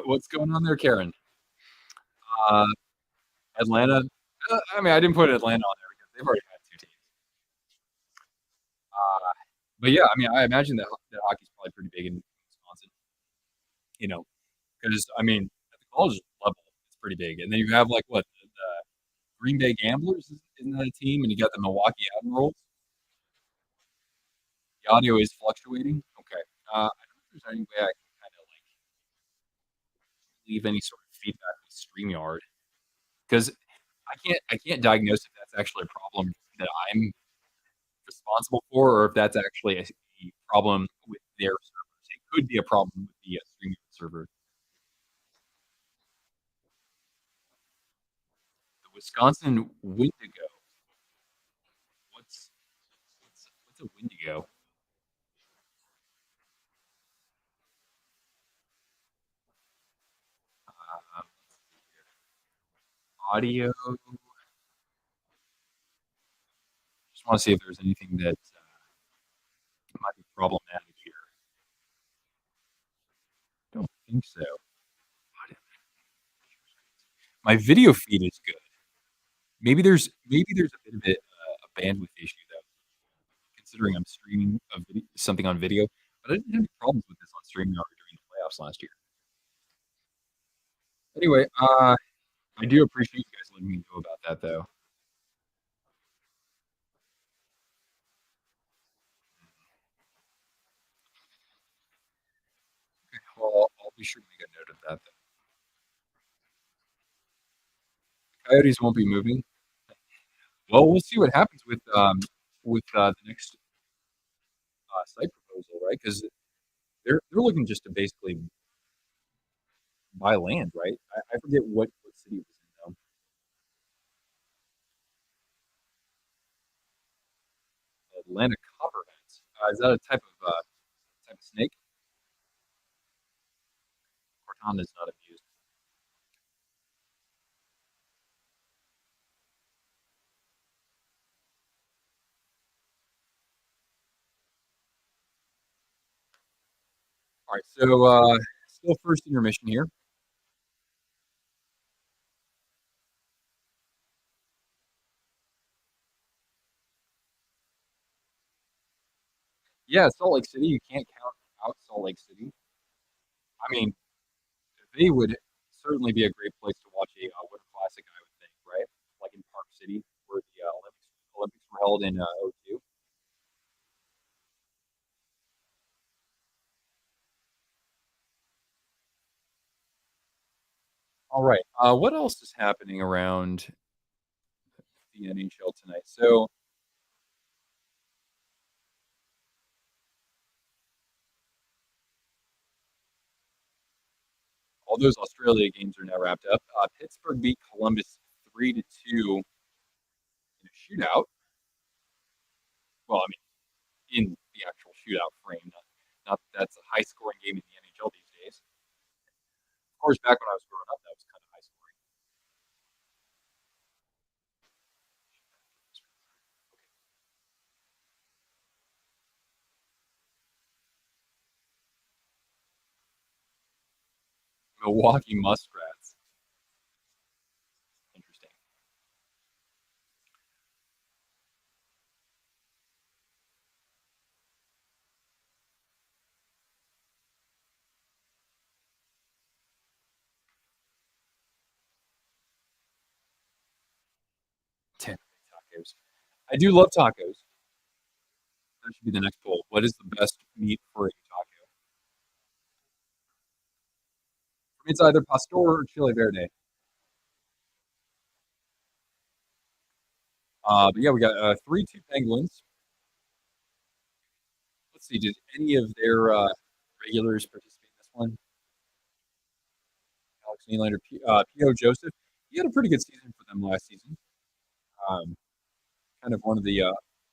Uh, what's going on there, Karen? Uh, Atlanta. I mean, I didn't put Atlanta on there because they've already had two teams. Uh, but yeah, I mean, I imagine that hockey's probably pretty big in Wisconsin. You know, because I mean, at the college level, it's pretty big, and then you have like what the Green Bay Gamblers in that team, and you got the Milwaukee Admirals. The audio is fluctuating. Okay. I don't know if there's any way I can kind of like leave any sort of feedback with StreamYard because I can't diagnose if that's actually a problem that I'm responsible for, or if that's actually a problem with their servers. It could be a problem with the StreamYard server. The Wisconsin Wendigo. What's a Wendigo? Uh, audio. Just want to see if there's anything that might be problematic here. Don't think so. My video feed is good. Maybe there's a bit of a bandwidth issue though, considering I'm streaming something on video. But I didn't have any problems with this on StreamYard during the playoffs last year. Anyway, I do appreciate you guys letting me know about that though. Well, I'll be sure to make a note of that. Then. Coyotes won't be moving. Well, we'll see what happens with the next site proposal, right? Because they're looking just to basically buy land, right? I forget what city it was in though. Atlanta copperheads. Is that a type of snake? Cortana is not abused. All right, so still first intermission here. Yeah, Salt Lake City. You can't count out Salt Lake City. I mean, they would certainly be a great place to watch a Winter Classic. I would think, right? Like in Park City, where the Olympics were held in '02. All right. What else is happening around the NHL tonight? So all those Australia games are now wrapped up. Pittsburgh beat Columbus 3-2 in a shootout. Well, I mean, in the actual shootout frame, not that that's a high scoring game in the NHL these days. Of course, back when I was growing up, that was kind of high scoring. Milwaukee Muskrats. Interesting. tacos. I do love tacos. That should be the next poll. What is the best meat for a taco? It's either pastor or chile verde. But yeah, we got 3-2 Penguins. Let's see, did any of their regulars participate in this one? Alex Nylander, P.O. Joseph. He had a pretty good season for them last season. Um, kind of one of the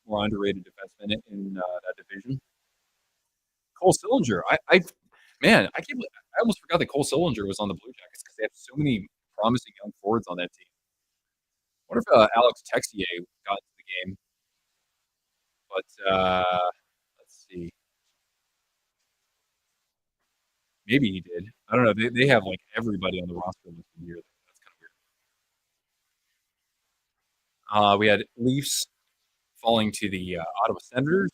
more underrated defensemen in that division. Cole Sillinger. Man, I almost forgot that Cole Sillinger was on the Blue Jackets because they have so many promising young forwards on that team. What if Alex Texier got into the game? But let's see. Maybe he did. I don't know. They have like everybody on the roster listed here. That's kind of weird. We had Leafs falling to the Ottawa Senators.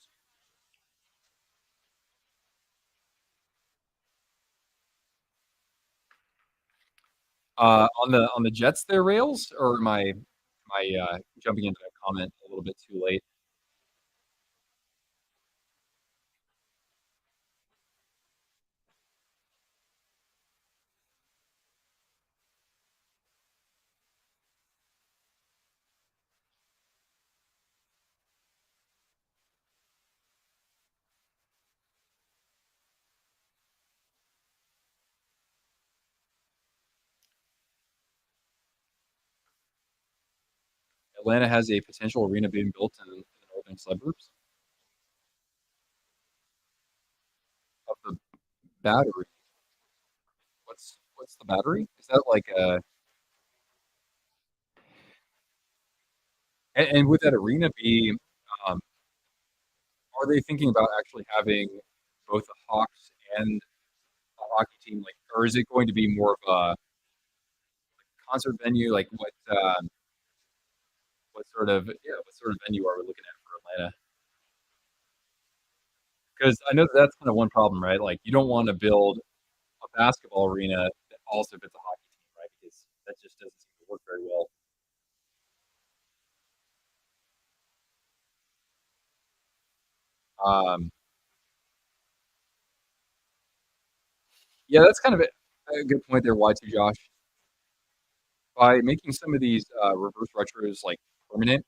On the Jets, their rails, or am I jumping into that comment a little bit too late? Atlanta has a potential arena being built in the northern suburbs of the Battery. What's the Battery? Is that like a and would that arena be? Um, are they thinking about actually having both the Hawks and a hockey team, like, or is it going to be more of a concert venue? Like, what sort of venue are we looking at for Atlanta? Because I know that that's kind of one problem, right? Like, you don't want to build a basketball arena that also fits a hockey team, right? Because that just doesn't seem to work very well. Um, yeah, that's kind of a good point there, Y2 Josh. By making some of these reverse retros like permanent,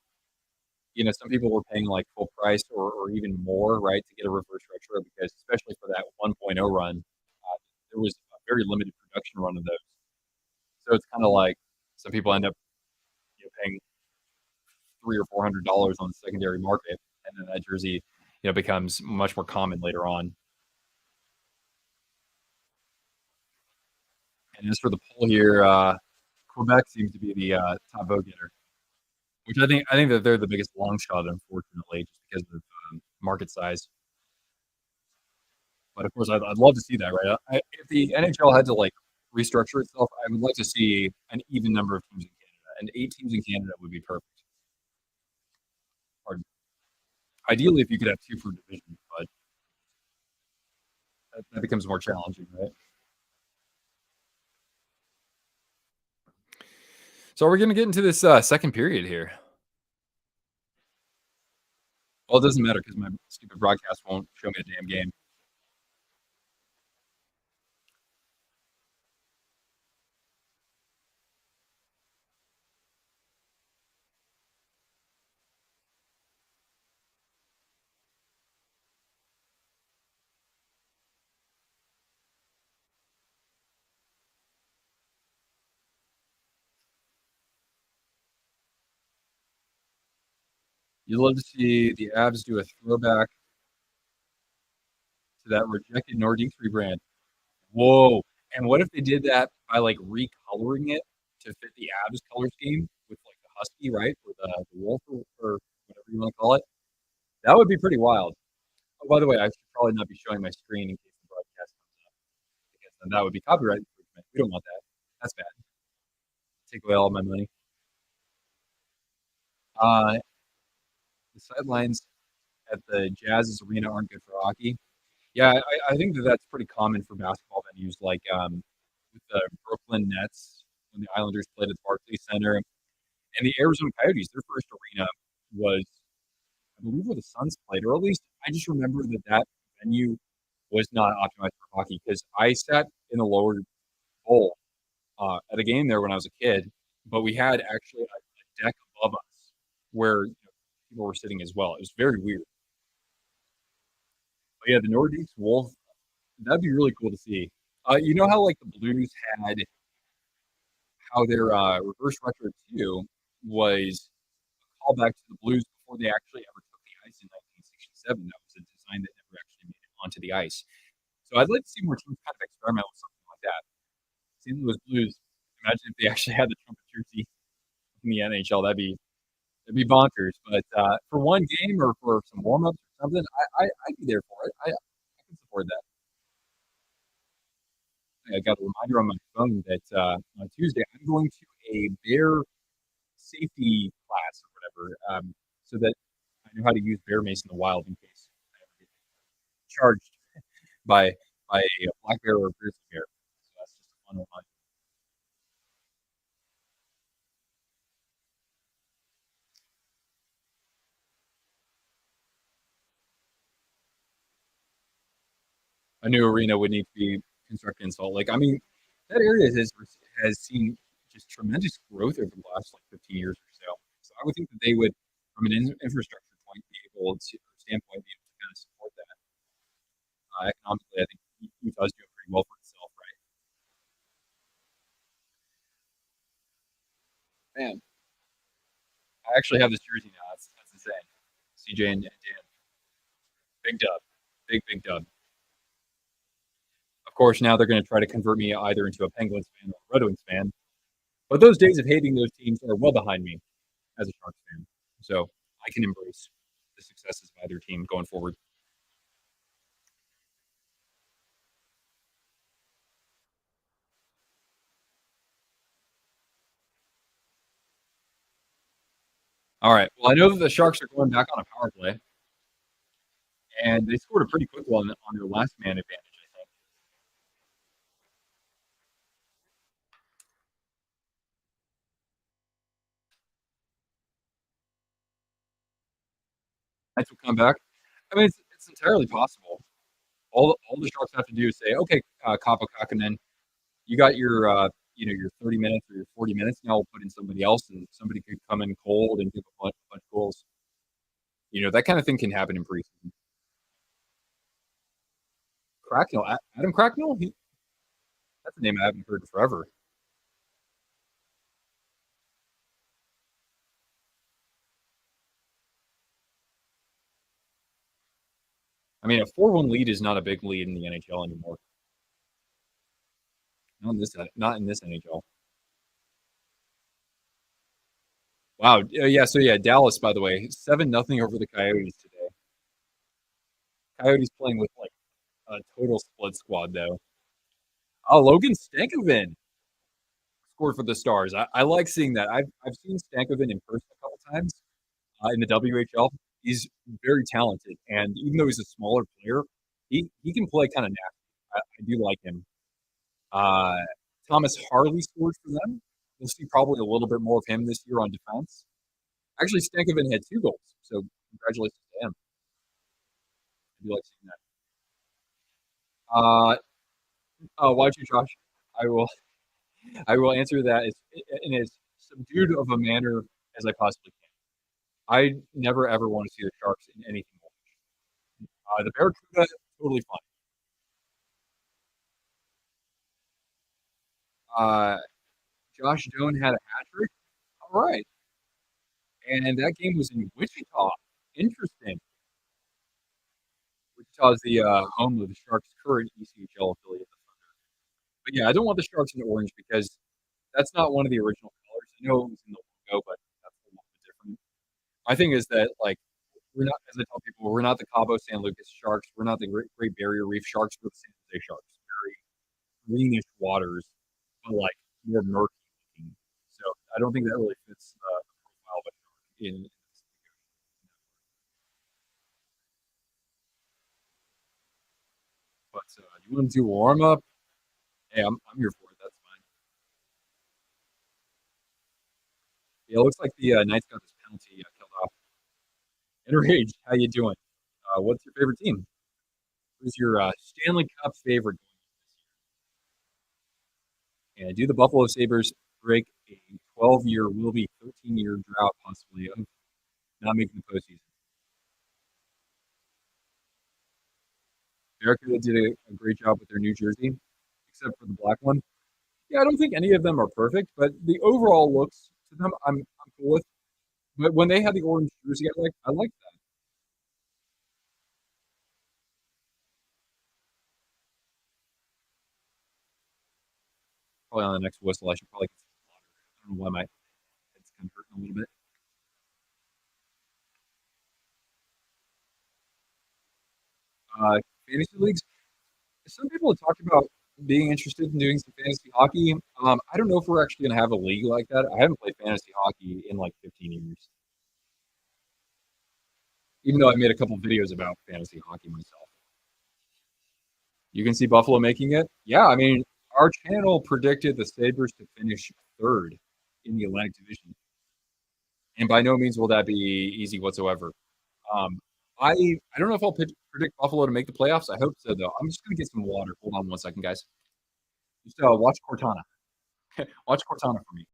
some people were paying like full price or even more, right, to get a reverse retro because especially for that 1.0 run, there was a very limited production run of those. So it's kind of like some people end up paying $300 or $400 on the secondary market, and then that jersey becomes much more common later on. And as for the poll here, Quebec seems to be the top vote getter, which I think that they're the biggest long shot, unfortunately, just because of market size. But of course, I'd love to see that, right? If the NHL had to like restructure itself, I would like to see an even number of teams in Canada, and 8 teams in Canada would be perfect. Or ideally, if you could have two per division, but that becomes more challenging, right? So we're going to get into this second period here. Well, it doesn't matter because my stupid broadcast won't show me a damn game. You'd love to see the Avs do a throwback to that rejected Nordiques rebrand. Whoa! And what if they did that by like recoloring it to fit the Avs color scheme with like the husky, right, or the wolf, or whatever you want to call it? That would be pretty wild. Oh, by the way, I should probably not be showing my screen in case the broadcast comes up because then that would be copyright infringement. We don't want that. That's bad. Take away all my money. Uh, the sidelines at the Jazz's arena aren't good for hockey. Yeah, I think that that's pretty common for basketball venues, like with the Brooklyn Nets when the Islanders played at the Barclays Center, and the Arizona Coyotes, their first arena. was, I believe, where the Suns played, or at least I just remember that that venue was not optimized for hockey because I sat in the lower bowl at a game there when I was a kid, but we had actually a deck above us where people were sitting as well. It was very weird. But yeah, the Nordiques Wolf, that'd be really cool to see. You know how like the Blues had how their reverse retro 2 was a callback to the Blues before they actually ever took the ice in 1967. That was a design that never actually made it onto the ice. So I'd like to see more teams kind of experiment with something like that. St. Louis Blues, imagine if they actually had the trumpet jersey in the NHL. That'd be bonkers. But for one game or for some warm ups or something, I'd be there for it. I can support that. I got a reminder on my phone that on Tuesday I'm going to a bear safety class or whatever, so that I know how to use bear mace in the wild in case I ever get charged by by a black bear or a grizzly bear. So that's just a fun one. A new arena would need to be constructed and Salt Lake. I mean, that area has seen just tremendous growth over the last like 15 years or so. So I would think that they would, from an infrastructure point, be able to standpoint, be able to kind of support that economically. I think Utah's doing pretty well for itself, right? Man, I actually have this jersey now. That's insane. CJ and Dan, big dub, big dub. Of course, now they're going to try to convert me either into a Penguins fan or a Red Wings fan. But those days of hating those teams are well behind me as a Sharks fan. So I can embrace the successes of either team going forward. All right. Well, I know that the Sharks are going back on a power play, and they scored a pretty quick one on their last man advantage, I think. Knights will come back. I mean, it's entirely possible. All the Sharks have to do is say, okay, Kaapo Kakkonen, you got your your 30 minutes or your 40 minutes. Now we'll put in somebody else, and somebody could come in cold and give a bunch of goals. That kind of thing can happen in preseason. Cracknell, Adam Cracknell, that's a name I haven't heard in forever. I mean, a 4-1 lead is not a big lead in the NHL anymore. Not in this NHL. Wow. Yeah. So yeah, Dallas. By the way, 7-0 over the Coyotes today. Coyotes playing with like a total split squad though. Oh, Logan Stankoven scored for the Stars. I like seeing that. I've seen Stankoven in person a couple times in the WHL. He's very talented, and even though he's a smaller player, he can play kind of nasty. I do like him. Uh, Thomas Harley scored for them. We'll see probably a little bit more of him this year on defense. Actually, Stankoven had 2 goals, so congratulations to him. I do like seeing that. Why don't you, Josh? I will. I will answer that in as subdued of a manner as I possibly can. I never ever want to see the Sharks in anything more. The Barracuda, totally fine. Uh, Josh Doan had a hat trick. All right, and that game was in Wichita. Interesting. Wichita is the home of the Sharks' current ECHL affiliate. But yeah, I don't want the Sharks in orange because that's not one of the original colors. I know it was in the logo, but that's a little bit different. My thing is that like we're not, as I tell people, we're not the Cabo San Lucas Sharks. We're not the Great Barrier Reef Sharks. We're the San Jose Sharks. Very greenish waters, but like more murky looking. So I don't think that really fits the profile of a shark in. But you want to do warm up? Hey, I'm here for it. That's fine. Yeah, it looks like the Knights got this penalty killed off. Enraged, how you doing? What's your favorite team? Who's your Stanley Cup favorite? And do the Buffalo Sabres break a 12-year, will be 13-year drought possibly of not making the postseason? America did a great job with their New Jersey, except for the black one. Yeah, I don't think any of them are perfect, but the overall looks to them, I'm cool with. But when they had the orange jersey, I like that. Probably on the next whistle, I should probably get some water. I don't know why my head's kind of hurting a little bit. Uh, Fantasy leagues. Some people have talked about being interested in doing some fantasy hockey. I don't know if we're actually going to have a league like that. I haven't played fantasy hockey in like 15 years, even though I made a couple videos about fantasy hockey myself. You can see Buffalo making it. Yeah, I mean, our channel predicted the Sabres to finish third in the Atlantic Division, and by no means will that be easy whatsoever. Um, I don't know if I'll predict Buffalo to make the playoffs. I hope so, though. I'm just going to get some water. Hold on one second, guys. Just watch Cortana. Watch Cortana for me.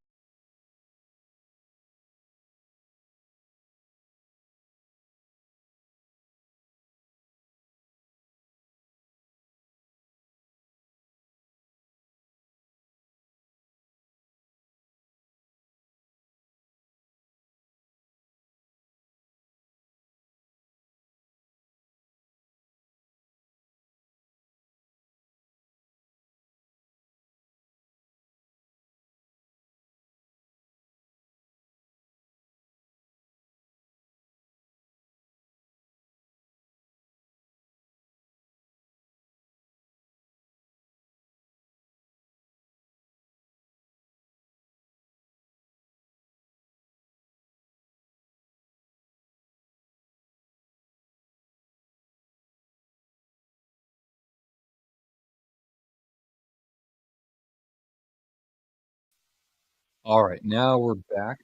All right, now we're back.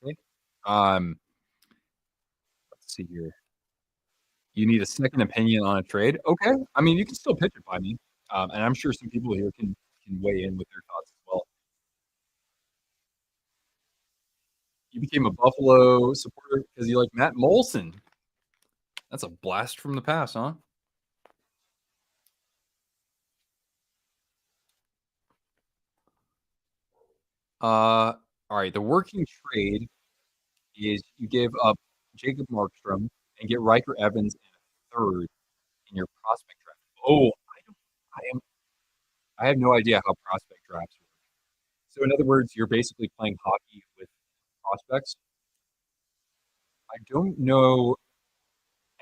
Okay. Um, let's see here. You need a second opinion on a trade. Okay. I mean, you can still pitch it by me, and I'm sure some people here can weigh in with their thoughts as well. You became a Buffalo supporter because you like Matt Molson. That's a blast from the past, huh? All right. The working trade is you give up Jacob Markstrom and get Riker Evans and a third in your prospect draft. Oh, I don't. I have no idea how prospect drafts work. So in other words, you're basically playing hockey with prospects. I don't know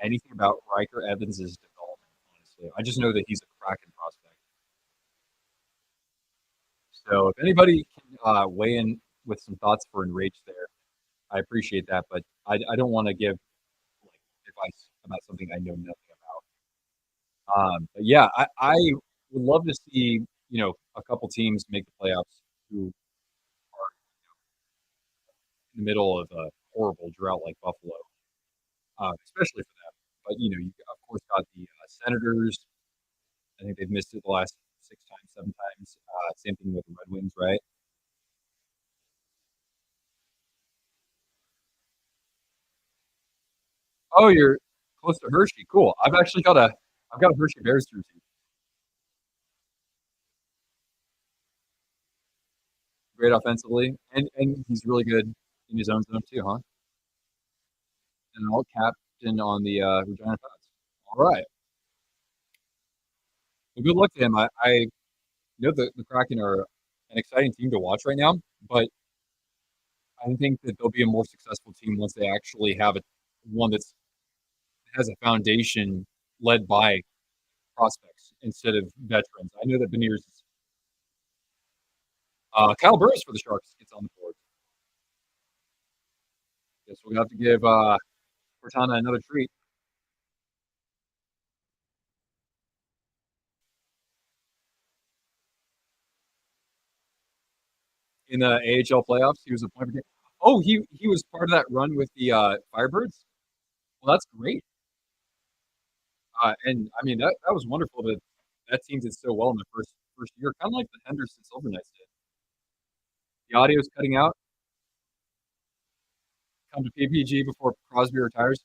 anything about Riker Evans's development, honestly. I just know that he's a Kraken prospect. So if anybody can weigh in with some thoughts for Enrage there, I appreciate that. But I don't want to give like advice about something I know nothing about. But yeah, I would love to see a couple teams make the playoffs who are in the middle of a horrible drought like Buffalo, especially for them. But you of course got the Senators. I think they've missed it the last 6 times, 7 times. Same thing with the Red Wings, right? Oh, you're close to Hershey. Cool. I've got a Hershey Bears jersey. Great offensively, and he's really good in his own zone too, huh? And all captain on the Regina Pats. All right. Well, good luck to him. I know the Kraken are an exciting team to watch right now, but I think that they'll be a more successful team once they actually have one that has a foundation led by prospects instead of veterans. I know that Beniers, Kyle Burris for the Sharks gets on the board. Guess we'll have to give Cortana another treat in the AHL playoffs. He was a point per game. Oh, he was part of that run with the Firebirds. Well, that's great. And I mean, that was wonderful that that team did so well in the first year, kinda like the Henderson Silver Knights did. The audio's cutting out. Come to PPG before Crosby retires.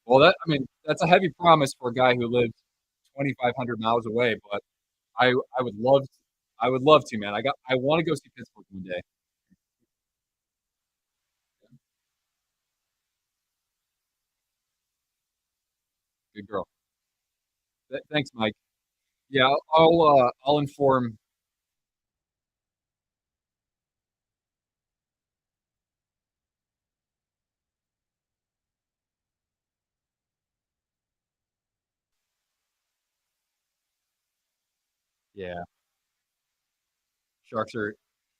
Well, that I mean, that's a heavy promise for a guy who lives 2,500 miles away, but I would love I would love to, man. I wanna go see Pittsburgh one day. Good girl. Thanks, Mike. Yeah, I'll inform. Yeah, Sharks are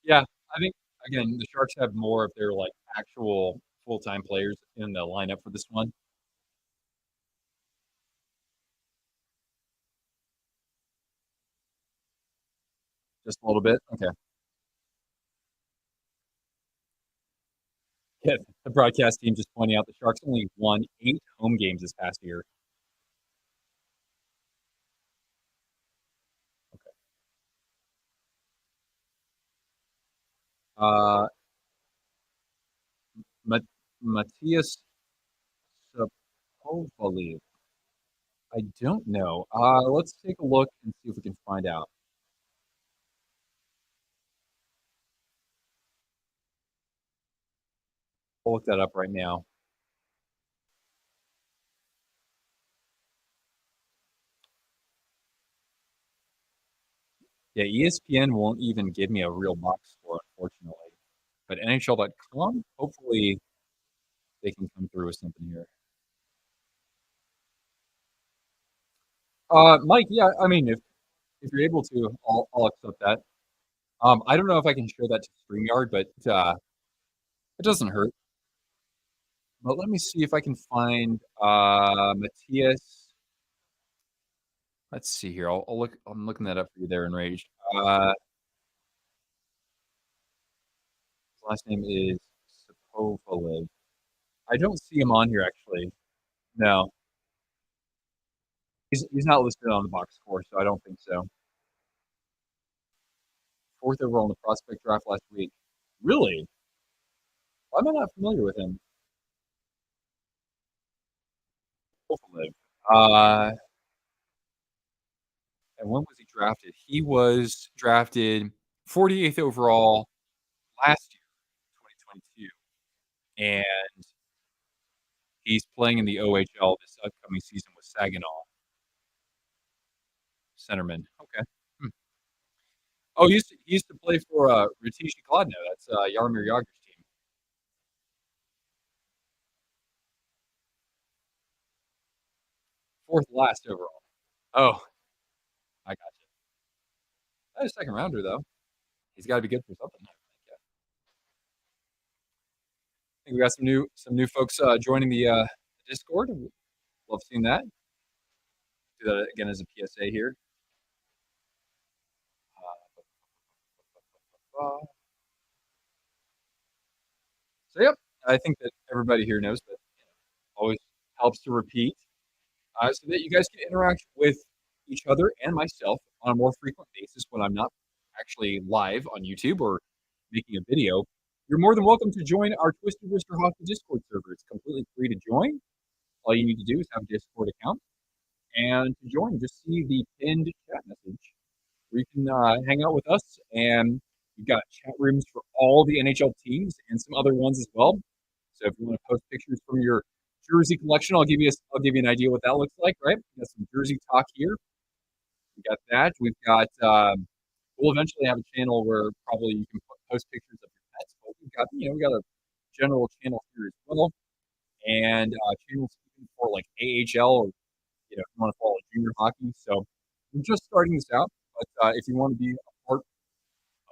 yeah, I think, again, the Sharks have more of their, like, actual full-time players in the lineup for this one. Just a little bit? Okay. Yeah, the broadcast team just pointing out the Sharks only won 8 home games this past year. Uh, Ma Matthias Sapovaliv. I don't know. Let's take a look and see if we can find out. I'll look that up right now. Yeah, ESPN won't even give me a real box score, unfortunately. But NHL.com, hopefully they can come through with something here. Mike, yeah, I mean, if you're able to, I'll accept that. I don't know if I can share that to StreamYard, but it doesn't hurt. But let me see if I can find Matthias. Let's see here. I'll look. I'm looking that up for you there, Enraged. His last name is Sapovaliv. I don't see him on here actually. No, he's not listed on the box score, so I don't think so. Fourth overall in the prospect draft last week. Really? Why am I not familiar with him? Sapovaliv. Uh, and when was he drafted? He was drafted 48th overall last year, 2022, and he's playing in the OHL this upcoming season with Saginaw centerman. Okay. Hmm. Oh, he used to play for Rikishi Kladno. That's Yaromir Yagr's team. Fourth last overall. Oh, I got you. That is a second rounder though. He's got to be good for something. I think we got some new folks joining the Discord. Love seeing that. Do that again as a PSA here. Uh, so yep, I think that everybody here knows, but always helps to repeat so that you guys can interact with each other and myself on a more frequent basis when I'm not actually live on YouTube or making a video. You're more than welcome to join our Twisted Rooster Hockey Discord server. It's completely free to join. All you need to do is have a Discord account, and to join, just see the pinned chat message where you can hang out with us. And we've got chat rooms for all the NHL teams and some other ones as well. So if you want to post pictures from your jersey collection, I'll give you an idea what that looks like. Right? We got some jersey talk here. We got that. We've got. We'll eventually have a channel where probably you can post pictures of your pets. But we got a general channel here as well, and channels for like AHL or if you want to follow junior hockey. So we're just starting this out, but if you want to be a part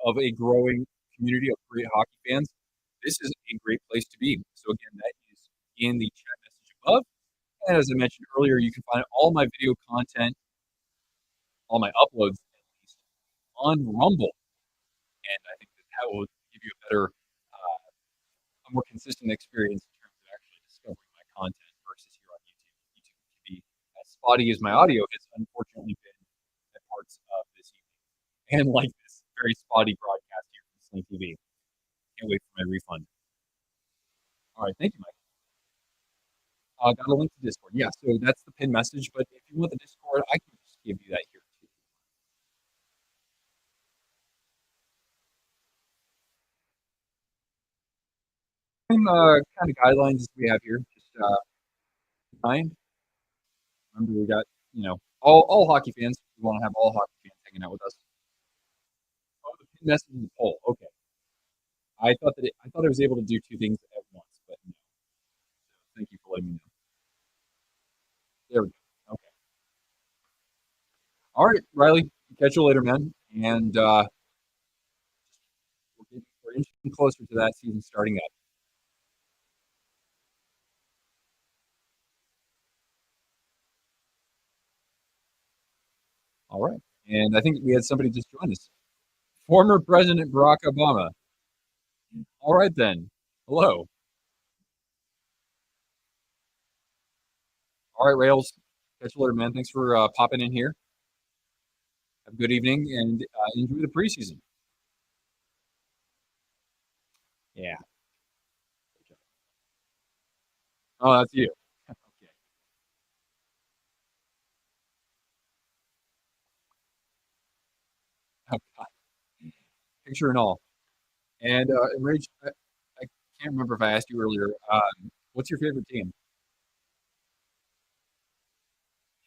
of a growing community of great hockey fans, this is a great place to be. So again, that is in the chat message above. And as I mentioned earlier, you can find all my video content, all my uploads at least, on Rumble. And I think that will give you a better, a more consistent experience in terms of actually discovering my content versus here on YouTube. spotty as my audio has unfortunately been at parts of this evening, and like this very spotty broadcast here from Sling TV. Can't wait for my refund. All right, thank you, Mike. Got a link to Discord. Yeah, so that's the pin message. But if you want the Discord, I can just give you that here too. Same kind of guidelines as we have here. Just mind. Remember, we got all hockey fans. We want to have all hockey fans hanging out with us. Oh, the pin message and the poll. Okay, I thought I was able to do two things at once, but no. So thank you for letting me know. There we go. Okay. All right, Riley. Catch you later, man. And we're inching closer to that season starting up. All right. And I think we had somebody just join us. Former President Barack Obama. All right, then. Hello. All right, Rails. Catch you later, man. Thanks for popping in here. Have a good evening and enjoy the preseason. Yeah. Oh, that's you. Okay. Oh, God. Picture and all. And Rach, I can't remember if I asked you earlier. What's your favorite team,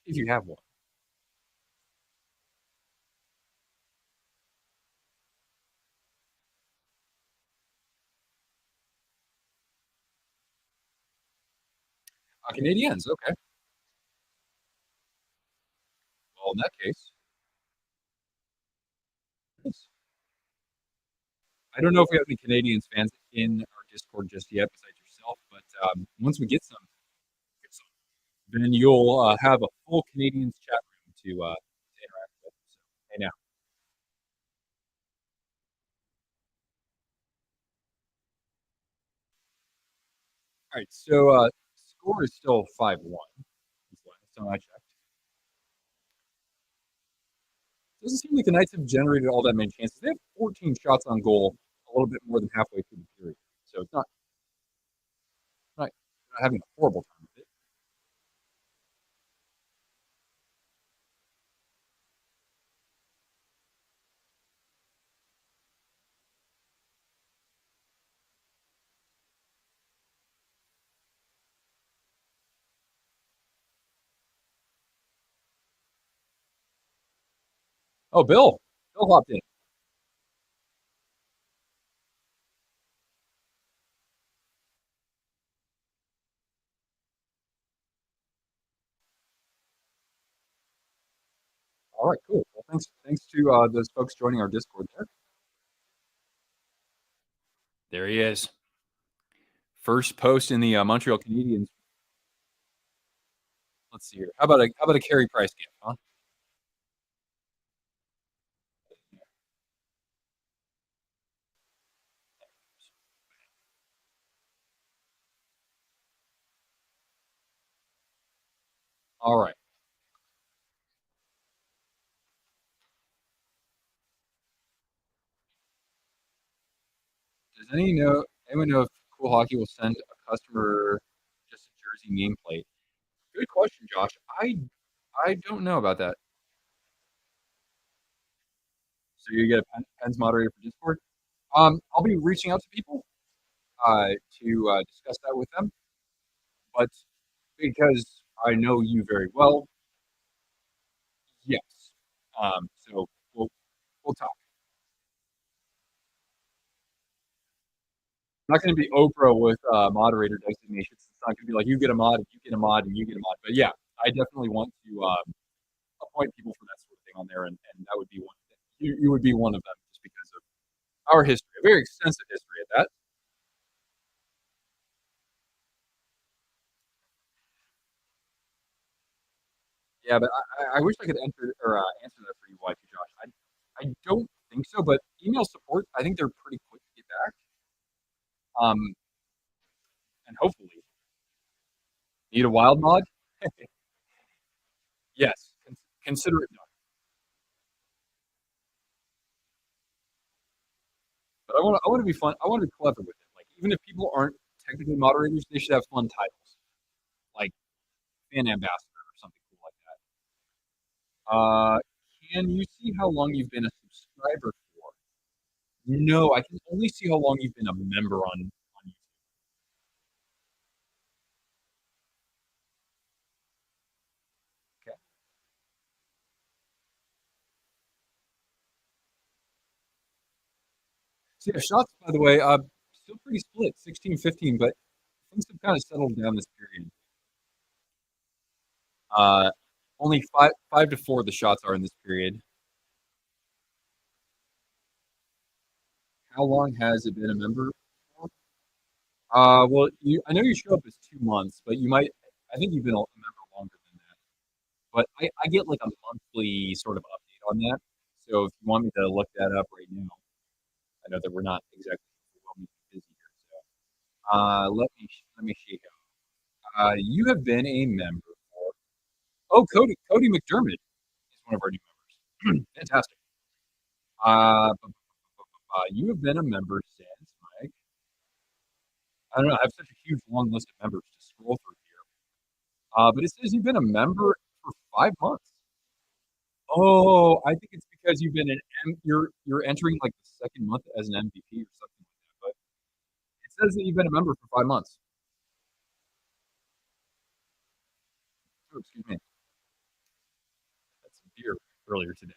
if you have one? Canadians. Okay. Well, in that case, I don't know if we have any Canadians fans in our Discord just yet, besides yourself. But once we get some, then you'll have a full Canadians chat room to interact with. So, hey now. All right. So score is still 5-1. Last time I checked. Doesn't seem like the Knights have generated all that many chances. They have 14 shots on goal, a little bit more than halfway through the period. So it's not having a horrible time with it. Oh, Bill. Bill hopped in. All right, cool. Well, thanks to those folks joining our Discord there. There he is. First post in the Montreal Canadiens. Let's see here. How about a Carey Price gift, huh? All right. Does anyone know if Cool Hockey will send a customer just a jersey nameplate? Good question, Josh. I don't know about that. So you get a Pens moderator for Discord. I'll be reaching out to people to discuss that with them, but because I know you very well, yes. So we'll talk. I'm not going to be Oprah with moderator designations. It's not going to be like you get a mod, and you get a mod, and you get a mod. But yeah, I definitely want to appoint people for that sort of thing on there, and that would be one. You would be one of them just because of our history, a very extensive history at that. Yeah, but I wish I could enter or answer that for you, YT Josh. I don't think so, but email support, I think they're pretty quick to get back. Um, and hopefully need a wild mod. Yes, consider it done. But I wanna be fun. I wanna be clever with it. Like, even if people aren't technically moderators, they should have fun titles, like fan ambassador or something cool like that. Can you see how long you've been a subscriber for? No, I can only see how long you've been a member on YouTube. Okay. So yeah, shots, by the way, still pretty split, 16-15, but things have kind of settled down this period. Uh, only five to four of the shots are in this period. How long has it been a member for? Well, I know you show up as 2 months, but you might. I think you've been a member longer than that. But I get like a monthly sort of update on that. So if you want me to look that up right now, I know that we're not exactly busy here. So let me see here. You have been a member for. Oh, Cody McDermott is one of our new members. Fantastic. You have been a member since Mike. I don't know. I have such a huge long list of members to scroll through here. But it says you've been a member for 5 months. Oh, I think it's because you've been you're entering like the second month as an MVP or something like that. But it says that you've been a member for 5 months. Oh, excuse me. That's some beer earlier today.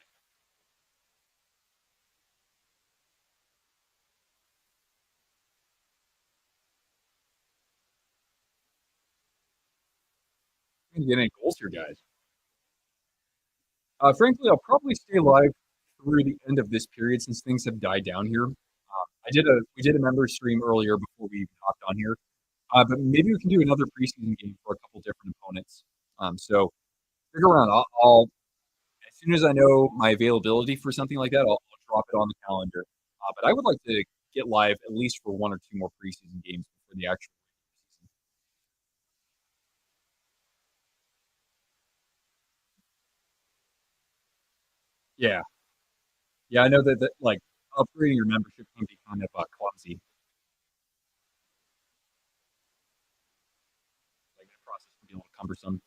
I'm gonna get any goals here, guys. Frankly, I'll probably stay live through the end of this period since things have died down here. We did a member stream earlier before we even hopped on here, but maybe we can do another preseason game for a couple different opponents. So figure around. I'll as soon as I know my availability for something like that, I'll drop it on the calendar. But I would like to get live at least for one or two more preseason games before the actual season. Yeah, yeah, I know that like upgrading your membership can be kind of clumsy. Like that process can be a little cumbersome.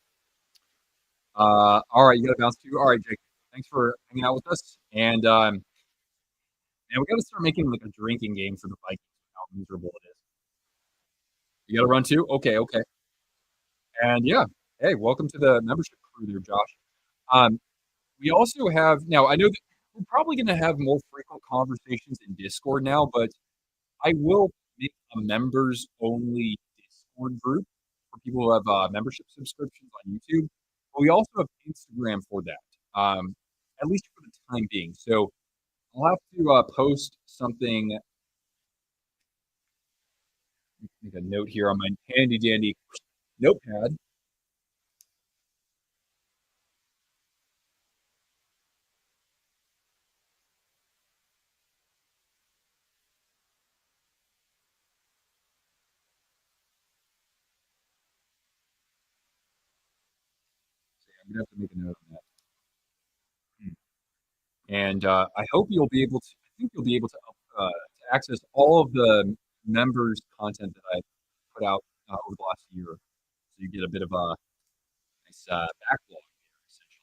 All right, you got to bounce too. All right, Jake, thanks for hanging out with us. And we got to start making like a drinking game for the Vikings. How miserable it is. You got to run too. Okay, okay. And yeah, hey, welcome to the membership crew there, Josh. Um, we also have now. I know that we're probably going to have more frequent conversations in Discord now, but I will make a members only Discord group for people who have membership subscriptions on YouTube. But we also have Instagram for that, at least for the time being. So I'll have to post something, make a note here on my handy dandy notepad. So yeah, I'm gonna have to make a note on that. And I hope you'll be able to. I think you'll be able to access all of the members' content that I put out over the last year, so you get a bit of a nice backlog there, essentially.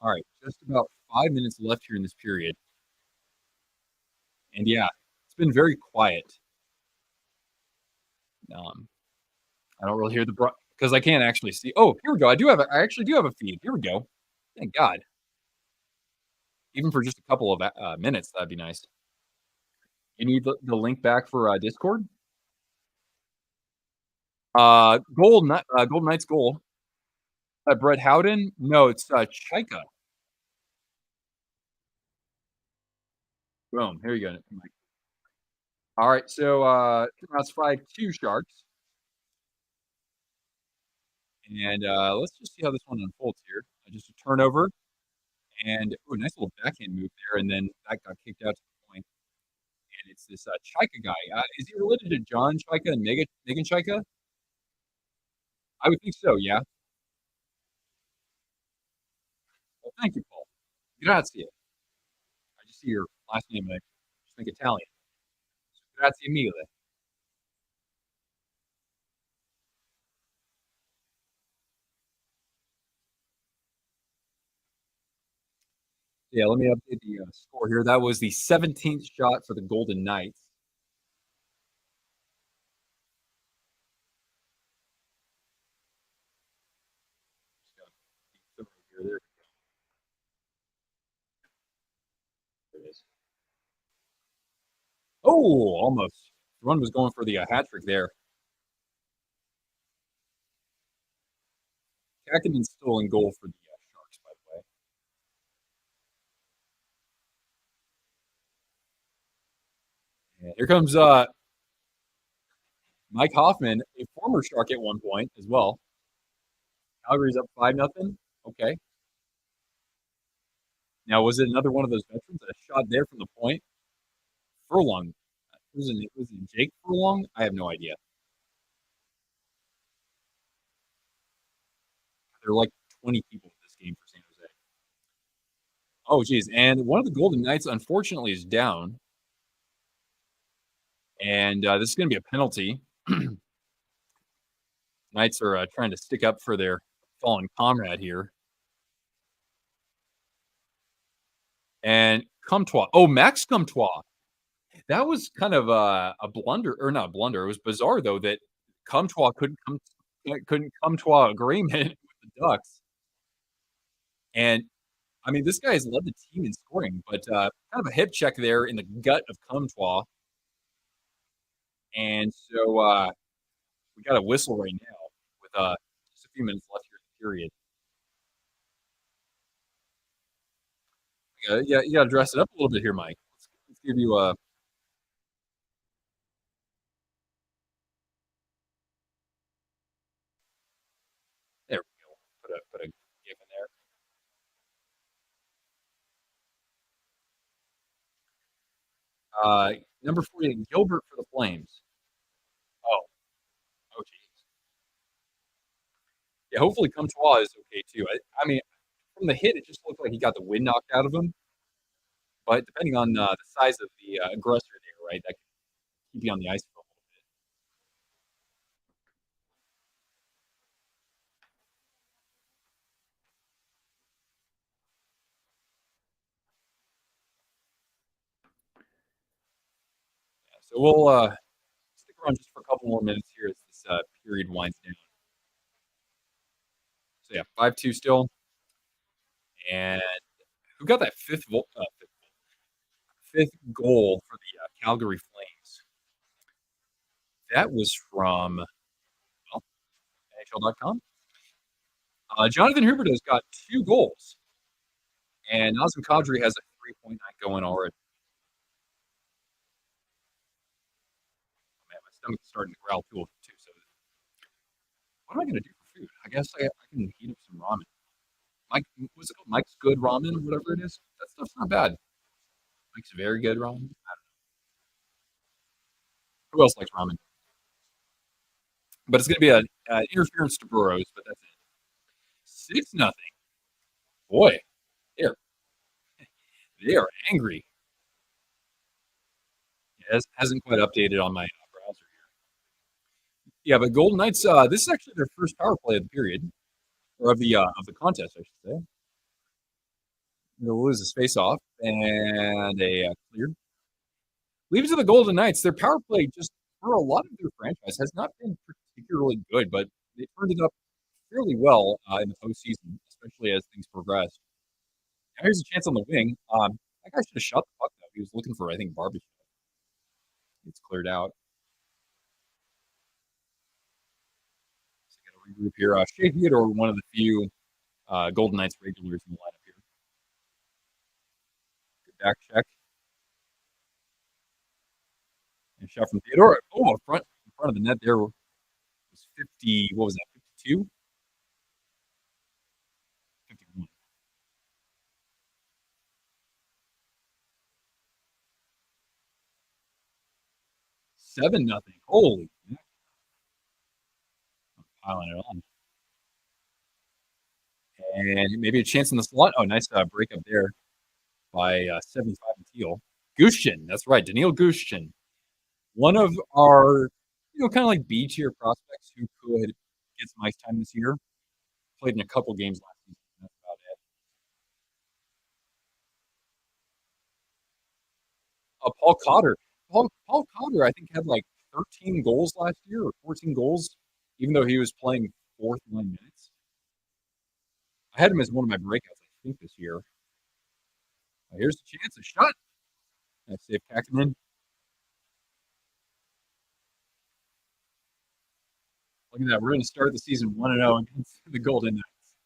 All right, just about 5 minutes left here in this period, and yeah, it's been very quiet. Um, I don't really hear the because I can't actually see. Oh, here we go. I actually do have a feed. Here we go. Thank God. Even for just a couple of minutes, that'd be nice. You need the link back for Discord. Golden Knights goal. Brett Howden? No, it's Chaika. Boom. Here you go. All right. So that's 5-2 Sharks. And let's just see how this one unfolds here. Just a turnover and nice little backhand move there. And then that got kicked out to the point. And it's this Chaika guy. Is he related to John Chaika and Megan Chaika? I would think so, yeah. Well, thank you, Paul. Grazie. I just see your last name and I just think Italian. Grazie mille. Yeah, let me update the score here. That was the 17th shot for the Golden Knights. Just gotta keep it right here. There it is. Oh, almost. The run was going for the hat trick there. Kakinen's still in goal for the Sharks, by the way. And here comes Mike Hoffman, a former Shark at one point as well. Calgary's up 5-0. Okay. Now, was it another one of those veterans? A shot there from the point? Furlong. Was it Jake Furlong? I have no idea. There are like 20 people in this game for San Jose. Oh, geez. And one of the Golden Knights, unfortunately, is down. And this is going to be a penalty. Knights are trying to stick up for their fallen comrade here. And Comtois. Oh, Max Comtois. That was kind of a blunder, or not a blunder. It was bizarre, though, that Comtois couldn't come to an agreement with the Ducks. And I mean, this guy has led the team in scoring, but kind of a hip check there in the gut of Comtois. And so we got a whistle right now with just a few minutes left here in the period. Yeah, you got to dress it up a little bit here, Mike. Let's give you a. There we go. Put a gif in there. Number 40, Gilbert for the Flames. Oh, oh, geez. Yeah, hopefully Comtois is okay too. I mean, from the hit, it just looked like he got the wind knocked out of him. But depending on the size of the aggressor there, right, that can keep you on the ice for a little bit. Yeah, so we'll stick around just for a couple more minutes here as this period winds down. So yeah, 5-2 still. And who got that fifth goal for the Calgary Flames? That was from well, NHL.com. Jonathan Huberdeau's got 2 goals, and Nazem Kadri has a 3.9 going already. Oh, man, my stomach's starting to growl too. So what am I going to do for food? I guess I can heat up some ramen. Mike, what's it called? Mike's Good Ramen, or whatever it is. That stuff's not bad. Mike's Very Good Ramen. Who else likes ramen? But it's going to be an interference to Burrows, but that's it. 6-0. Boy, they're they are angry. It hasn't quite updated on my browser here. Yeah, but Golden Knights. This is actually their first power play of the period, or of the contest, I should say. They'll lose this face-off and a cleared. Leave it to the Golden Knights. Their power play, just for a lot of their franchise, has not been particularly good, but they turned it up fairly well in the postseason, especially as things progressed. Now here's a chance on the wing. That guy should have shot the puck though. He was looking for, I think, Barbie. It's cleared out. So got to regroup here. Shea Theodore, one of the few Golden Knights regulars in the lineup here. Good back check. And shot from Theodore. Oh, in front of the net there was 50. What was that? 52? 51. 7-0. Holy. piling it on. And maybe a chance in the slot. Oh, nice breakup there by 75 and Teal. Gushchin, that's right, Daniil Gushchin. One of our, kind of like B tier prospects who could get some ice time this year. Played in a couple games last season. That's about it. Paul Cotter. Paul Cotter, I think, had like 13 goals last year or 14 goals, even though he was playing fourth line minutes. I had him as one of my breakouts, I think, this year. Here's the chance, a shot. Nice save, Kakinen. Look at that. We're going to start the season 1-0 against the Golden Knights.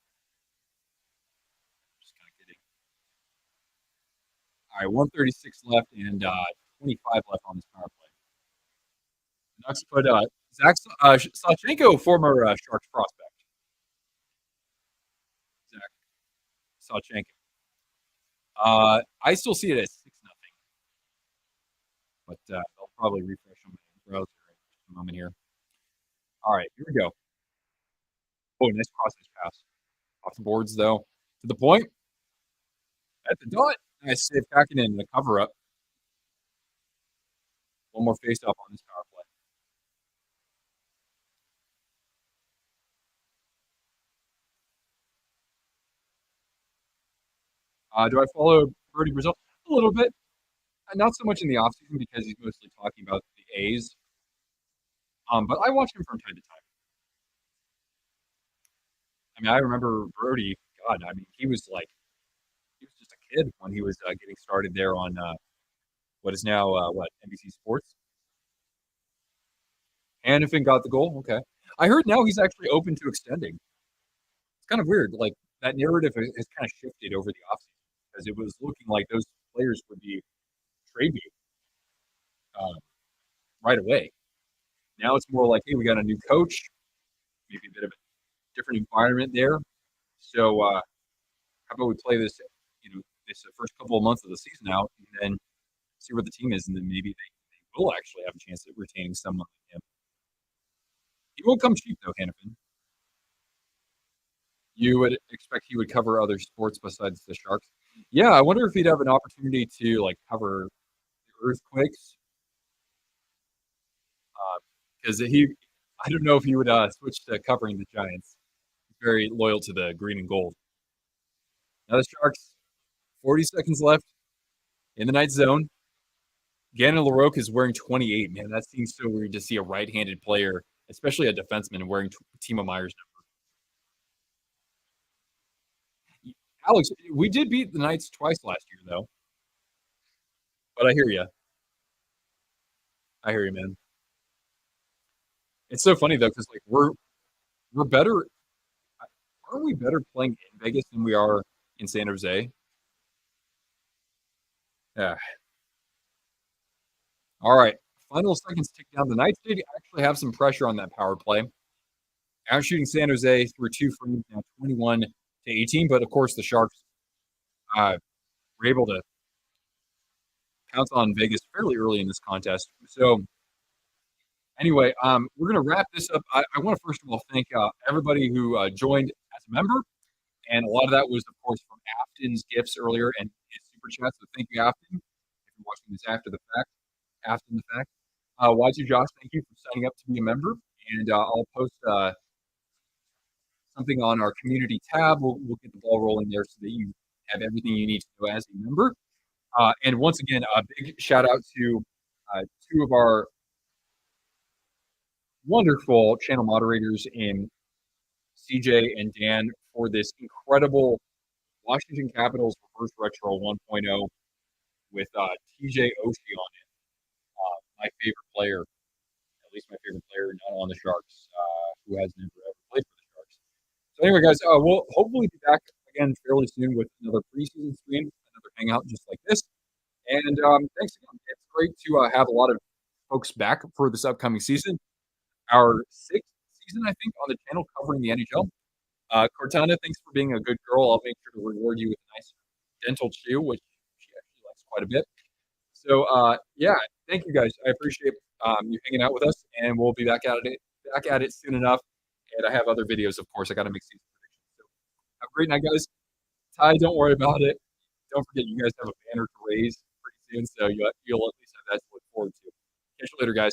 Just kind of kidding. All right, 136 left and 25 left on this power play. The Ducks put Zach Sawchenko, former Sharks prospect. Zach Sawchenko. I still see it as 6-0, but I'll probably refresh on my browser in just a moment here. All right, here we go. Oh, nice cross-ice pass. Off the boards, though. To the point. At the dot. Nice save, Kakinen in the cover-up. One more face-off on this power play. Do I follow Brody Brazil? A little bit. Not so much in the offseason because he's mostly talking about the A's. But I watch him from time to time. I mean, I remember Brody. God, I mean, he was just a kid when he was getting started there on what is now NBC Sports. Hannafin got the goal. Okay, I heard now he's actually open to extending. It's kind of weird. Like that narrative has kind of shifted over the offseason because it was looking like those players would be trade bait right away. Now it's more like, hey, we got a new coach, maybe a bit of a different environment there. So how about we play this, this first couple of months of the season out, and then see where the team is, and then maybe they will actually have a chance at retaining someone like him. He won't come cheap though, Hannafin. You would expect he would cover other sports besides the Sharks. Yeah, I wonder if he'd have an opportunity to like cover the earthquakes. Because I don't know if he would switch to covering the Giants. He's very loyal to the green and gold. Now the Sharks, 40 seconds left in the night zone. Gannon LaRocque is wearing 28. Man, that seems so weird to see a right-handed player, especially a defenseman, wearing Timo Meyer's number. Alex, we did beat the Knights twice last year, though. But I hear you. I hear you, man. It's so funny though, because like we're better. Aren't we better playing in Vegas than we are in San Jose? Yeah. All right. Final seconds tick down. The Knights did actually have some pressure on that power play. Outshooting San Jose through two frames now 21-18. But of course, the Sharks were able to pounce on Vegas fairly early in this contest. So anyway, we're going to wrap this up. I want to first of all thank everybody who joined as a member. And a lot of that was, of course, from Afton's gifts earlier and his super chat. So thank you, Afton, if you're watching this after the fact. After the fact. Y2 Josh, thank you for signing up to be a member. And I'll post something on our community tab. We'll get the ball rolling there so that you have everything you need to know as a member. And once again, a big shout out to two of our wonderful channel moderators in CJ and Dan for this incredible Washington Capitals reverse retro 1.0 with TJ Oshie on it. My favorite player, at least my favorite player not on the Sharks, who has never ever played for the Sharks. So anyway, guys, we'll hopefully be back again fairly soon with another preseason stream, another hangout just like this. And thanks again. It's great to have a lot of folks back for this upcoming season. Our sixth season, I think, on the channel covering the NHL. Cortana, thanks for being a good girl. I'll make sure to reward you with a nice dental chew, which she actually likes quite a bit. So, yeah, thank you guys. I appreciate you hanging out with us, and we'll be back at it soon enough. and I have other videos, of course. I got to make season predictions. So have a great night, guys. Ty, don't worry about it. Don't forget, you guys have a banner to raise pretty soon, so you'll at least have that to look forward to. Catch you later, guys.